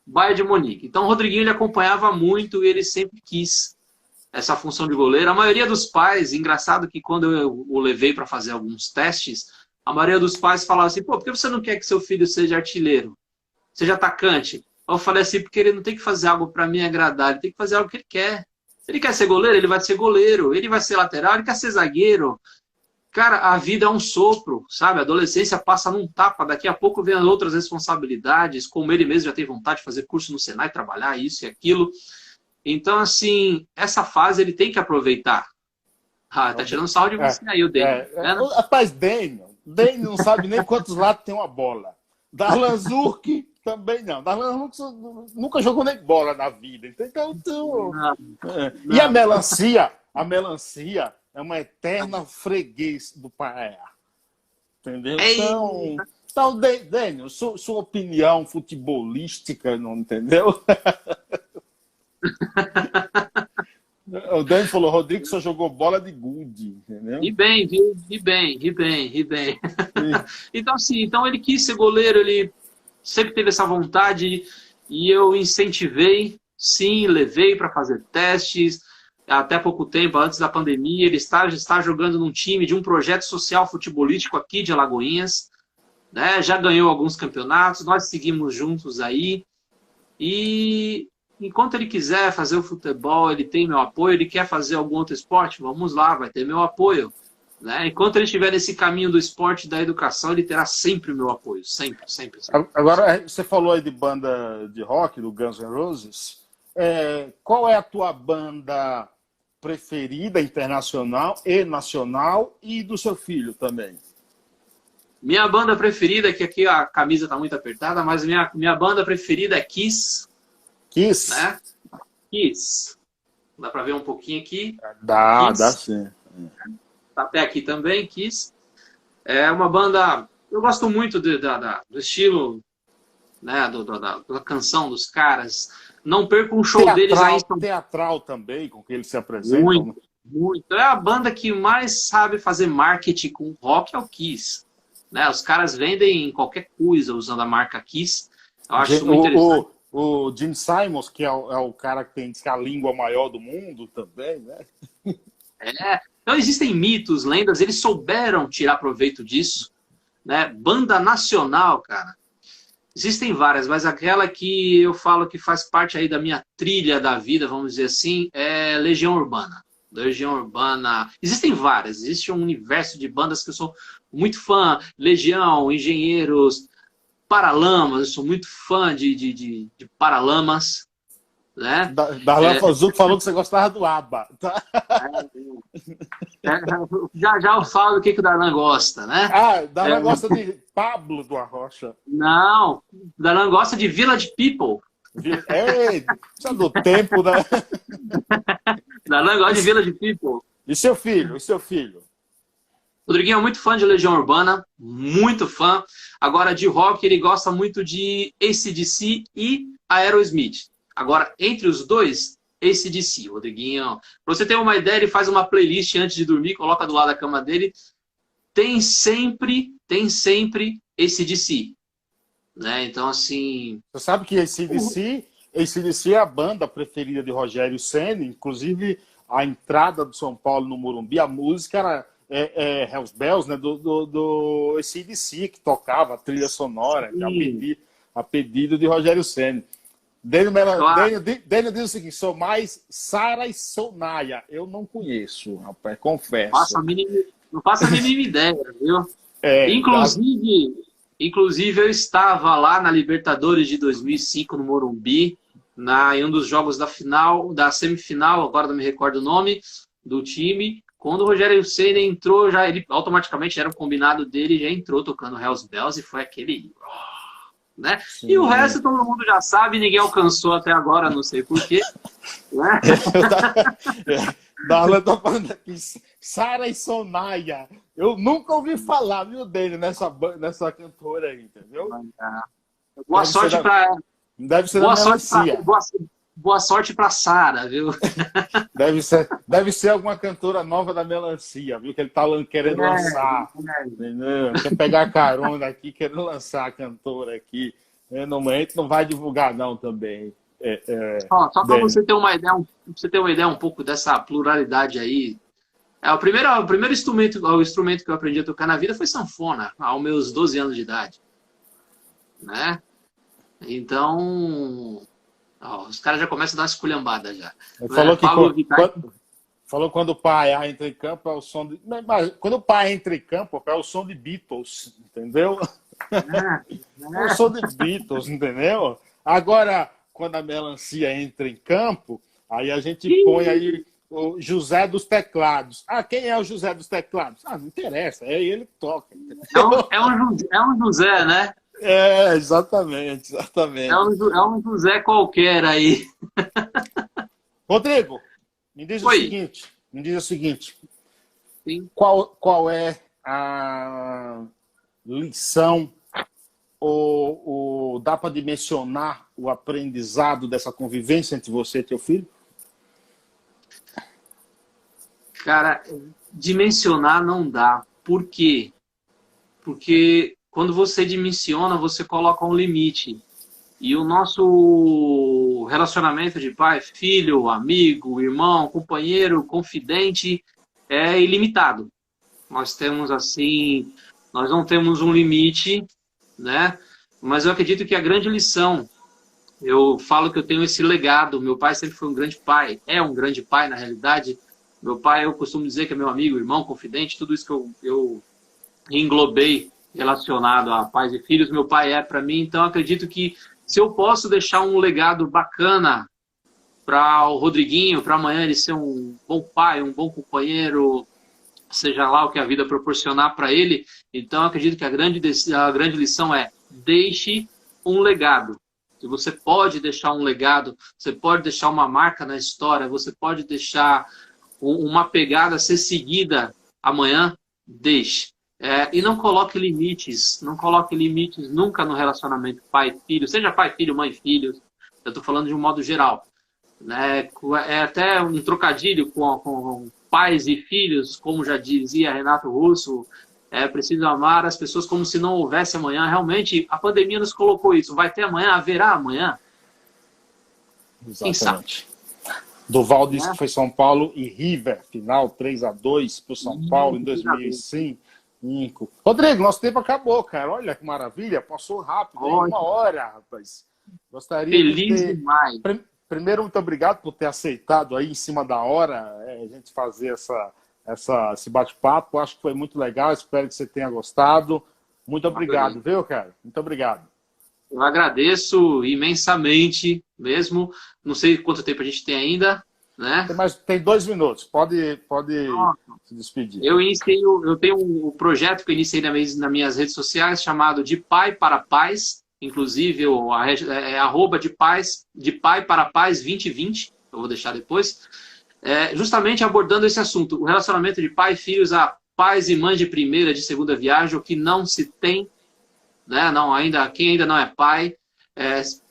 Bayern de Munique. Então, o Rodriguinho ele acompanhava muito e ele sempre quis essa função de goleiro. A maioria dos pais, engraçado que quando eu o levei para fazer alguns testes, a maioria dos pais falava assim, pô, por que você não quer que seu filho seja artilheiro? Seja atacante? Eu falei assim, porque ele não tem que fazer algo para me agradar, ele tem que fazer algo que ele quer. Se ele quer ser goleiro, ele vai ser goleiro. Ele vai ser lateral, ele quer ser zagueiro. Cara, a vida é um sopro, sabe? A adolescência passa num tapa, daqui a pouco vem outras responsabilidades, como ele mesmo já tem vontade de fazer curso no Senai, trabalhar isso e aquilo. Então, assim, essa fase ele tem que aproveitar. Tá tirando sarro de você aí, o Daniel. Rapaz, Daniel não sabe nem quantos lados tem uma bola. Darlan Zurk também não. Darlan Zurk nunca jogou nem bola na vida. Então, E a melancia? A melancia é uma eterna freguês do pai. Entendeu? Então Daniel, sua opinião futebolística, não entendeu? O Dani falou, Rodrigo só jogou bola de gude, entendeu? E bem, viu? E bem. Então, assim, ele quis ser goleiro, ele sempre teve essa vontade e eu incentivei, sim, levei para fazer testes. Até pouco tempo, antes da pandemia, ele está jogando num time de um projeto social futebolístico aqui de Alagoinhas, né? Já ganhou alguns campeonatos, nós seguimos juntos aí. E enquanto ele quiser fazer o futebol, ele tem meu apoio, ele quer fazer algum outro esporte, vamos lá, vai ter meu apoio. Né? Enquanto ele estiver nesse caminho do esporte e da educação, ele terá sempre o meu apoio, sempre, sempre, sempre. Agora, você falou aí de banda de rock, do Guns N' Roses. Qual é a tua banda preferida, internacional e nacional, e do seu filho também? Minha banda preferida, que aqui a camisa está muito apertada, mas minha banda preferida é Kiss. Kiss? Né? Kiss. Dá para ver um pouquinho aqui. Dá, Kiss. dá sim. Tá até aqui também, Kiss. É uma banda... Eu gosto muito do estilo, né, da canção dos caras. Não perco um show deles aí. Teatral também, com que eles se apresentam. Muito, muito. É a banda que mais sabe fazer marketing com rock é o Kiss. Né? Os caras vendem qualquer coisa usando a marca Kiss. Eu acho isso muito interessante. O Gene Simons, que é o cara que tem a língua maior do mundo também, né? Então existem mitos, lendas, eles souberam tirar proveito disso. Né? Banda nacional, cara. Existem várias, mas aquela que eu falo que faz parte aí da minha trilha da vida, vamos dizer assim, é Legião Urbana. Legião Urbana. Existem várias, existe um universo de bandas que eu sou muito fã. Legião, Engenheiros, Paralamas, eu sou muito fã de Paralamas. Né? Darlan Fazuco falou que você gostava do ABBA. Tá? Já eu falo do que o Darlan gosta, né? Darlan gosta de Pablo do Arrocha. Não, o Darlan gosta de Village People. Isso é do tempo da... Darlan gosta de Village People. E seu filho? E seu filho? Rodriguinho é muito fã de Legião Urbana, muito fã. Agora, de rock, ele gosta muito de AC/DC e Aerosmith. Agora, entre os dois, AC/DC, Rodriguinho. Pra você ter uma ideia, ele faz uma playlist antes de dormir, coloca do lado da cama dele. Tem sempre AC/DC. Né? Então, assim... Você sabe que AC/DC é a banda preferida de Rogério Ceni, inclusive a entrada do São Paulo no Morumbi, a música era Hells Bells, né? do AC/DC, que tocava a trilha sonora, a pedido de Rogério Ceni. Daniel diz o seguinte: sou mais Sara e Sonaia. Eu não conheço, rapaz, confesso. Não faço a mínima ideia, viu? Inclusive, eu estava lá na Libertadores de 2005 no Morumbi, em um dos jogos da semifinal, agora não me recordo o nome do time. Quando o Rogério Ceni entrou, ele automaticamente era um combinado dele, já entrou tocando Hells Bells e foi aquele... Né? E o resto todo mundo já sabe, ninguém alcançou até agora, não sei porquê. Né? Darlan tá falando aqui, Sara e Sonaia. Eu nunca ouvi falar, viu, dele nessa cantora aí, entendeu? Boa sorte para ela. Deve ser da Melancia. Boa sorte para Sara, viu? Deve ser alguma cantora nova da Melancia, viu? Que ele tá querendo lançar. Entendeu? Quer pegar carona aqui, querendo lançar a cantora aqui. No momento não vai divulgar, não, também. Só para você ter uma ideia, um pouco dessa pluralidade aí. O primeiro instrumento que eu aprendi a tocar na vida foi sanfona, aos meus 12 anos de idade. Né? Então... os caras já começam a dar uma esculhambada já. Falou quando o pai entra em campo é o som de... Quando o pai entra em campo é o som de Beatles, entendeu? É o som de Beatles, entendeu? Agora, quando a Melancia entra em campo, aí a gente põe aí o José dos Teclados. Quem é o José dos Teclados? Não interessa, é ele que toca. É um José, né? Exatamente. É um José qualquer aí. Rodrigo, me diz o seguinte. Sim. Qual é a lição ou dá para dimensionar o aprendizado dessa convivência entre você e teu filho? Cara, dimensionar não dá. Por quê? Porque quando você dimensiona, você coloca um limite. E o nosso relacionamento de pai, filho, amigo, irmão, companheiro, confidente é ilimitado. Nós não temos um limite, né? Mas eu acredito que a grande lição Eu falo que eu tenho esse legado. Meu pai sempre foi um grande pai. É um grande pai, na realidade. Meu pai, eu costumo dizer que é meu amigo, irmão, confidente, tudo isso que eu englobei relacionado a pais e filhos, meu pai é para mim. Então, acredito que se eu posso deixar um legado bacana para o Rodriguinho, para amanhã ele ser um bom pai, um bom companheiro, seja lá o que a vida proporcionar para ele, então acredito que a grande lição é: deixe um legado. Se você pode deixar um legado, você pode deixar uma marca na história, você pode deixar uma pegada a ser seguida amanhã, deixe. E não coloque limites, não coloque limites nunca no relacionamento pai-filho, seja pai-filho, mãe-filho, eu estou falando de um modo geral. Né? É até um trocadilho com pais e filhos, como já dizia Renato Russo, é preciso amar as pessoas como se não houvesse amanhã. Realmente, a pandemia nos colocou isso. Vai ter amanhã, haverá amanhã. Exatamente. Duval disse que foi São Paulo e River, final 3-2 para o São Paulo em 2005. Rodrigo, nosso tempo acabou, cara. Olha que maravilha, passou rápido, em 1 hora, rapaz. Gostaria Feliz de ter... demais. Primeiro, muito obrigado por ter aceitado aí em cima da hora a gente fazer esse bate-papo. Acho que foi muito legal, espero que você tenha gostado. Muito obrigado, viu, cara? Muito obrigado. Eu agradeço imensamente mesmo. Não sei quanto tempo a gente tem ainda, né? Tem 2 minutos. Pode se despedir. Eu tenho um projeto que eu iniciei nas minhas redes sociais chamado De Pai para Paz. Inclusive, arroba de Pai para Paz 2020. Eu vou deixar depois. Justamente abordando esse assunto. O relacionamento de pai e filhos, a pais e mães de primeira, de segunda viagem, o que não se tem, né? Quem ainda não é pai.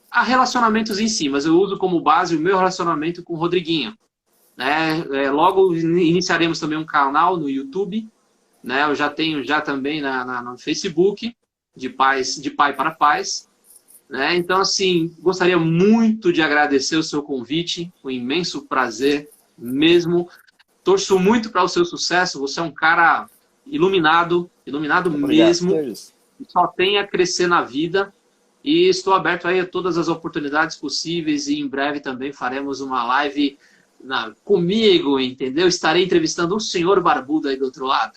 Há relacionamentos em si, mas eu uso como base o meu relacionamento com o Rodriguinho. Né? Logo iniciaremos também um canal no YouTube. Né? Eu já tenho também no Facebook, de Pai para Paz. Né? Então, assim, gostaria muito de agradecer o seu convite, um imenso prazer mesmo. Torço muito para o seu sucesso. Você é um cara iluminado mesmo. Só tem a crescer na vida. E estou aberto aí a todas as oportunidades possíveis e em breve também faremos uma live comigo, entendeu? Estarei entrevistando um senhor barbudo aí do outro lado.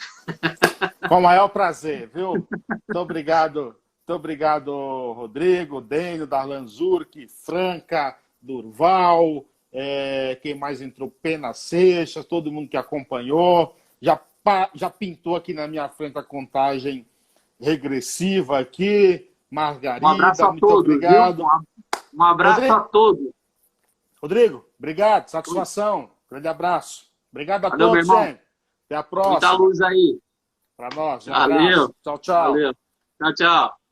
Com o maior prazer, viu? Muito obrigado. Muito obrigado, Rodrigo, Dênio, Darlan Zurk, Franca, Durval, quem mais entrou? Pena Seixas, todo mundo que acompanhou. Já pintou aqui na minha frente a contagem regressiva aqui. Margarida, um abraço a muito todos, obrigado. Um abraço Rodrigo, a todos. Rodrigo, obrigado, satisfação. Grande abraço. Obrigado a Valeu, todos, meu irmão. gente. Até a próxima. Muita luz aí. Para nós. Um Valeu. abraço. Tchau, tchau. Valeu. Tchau, tchau.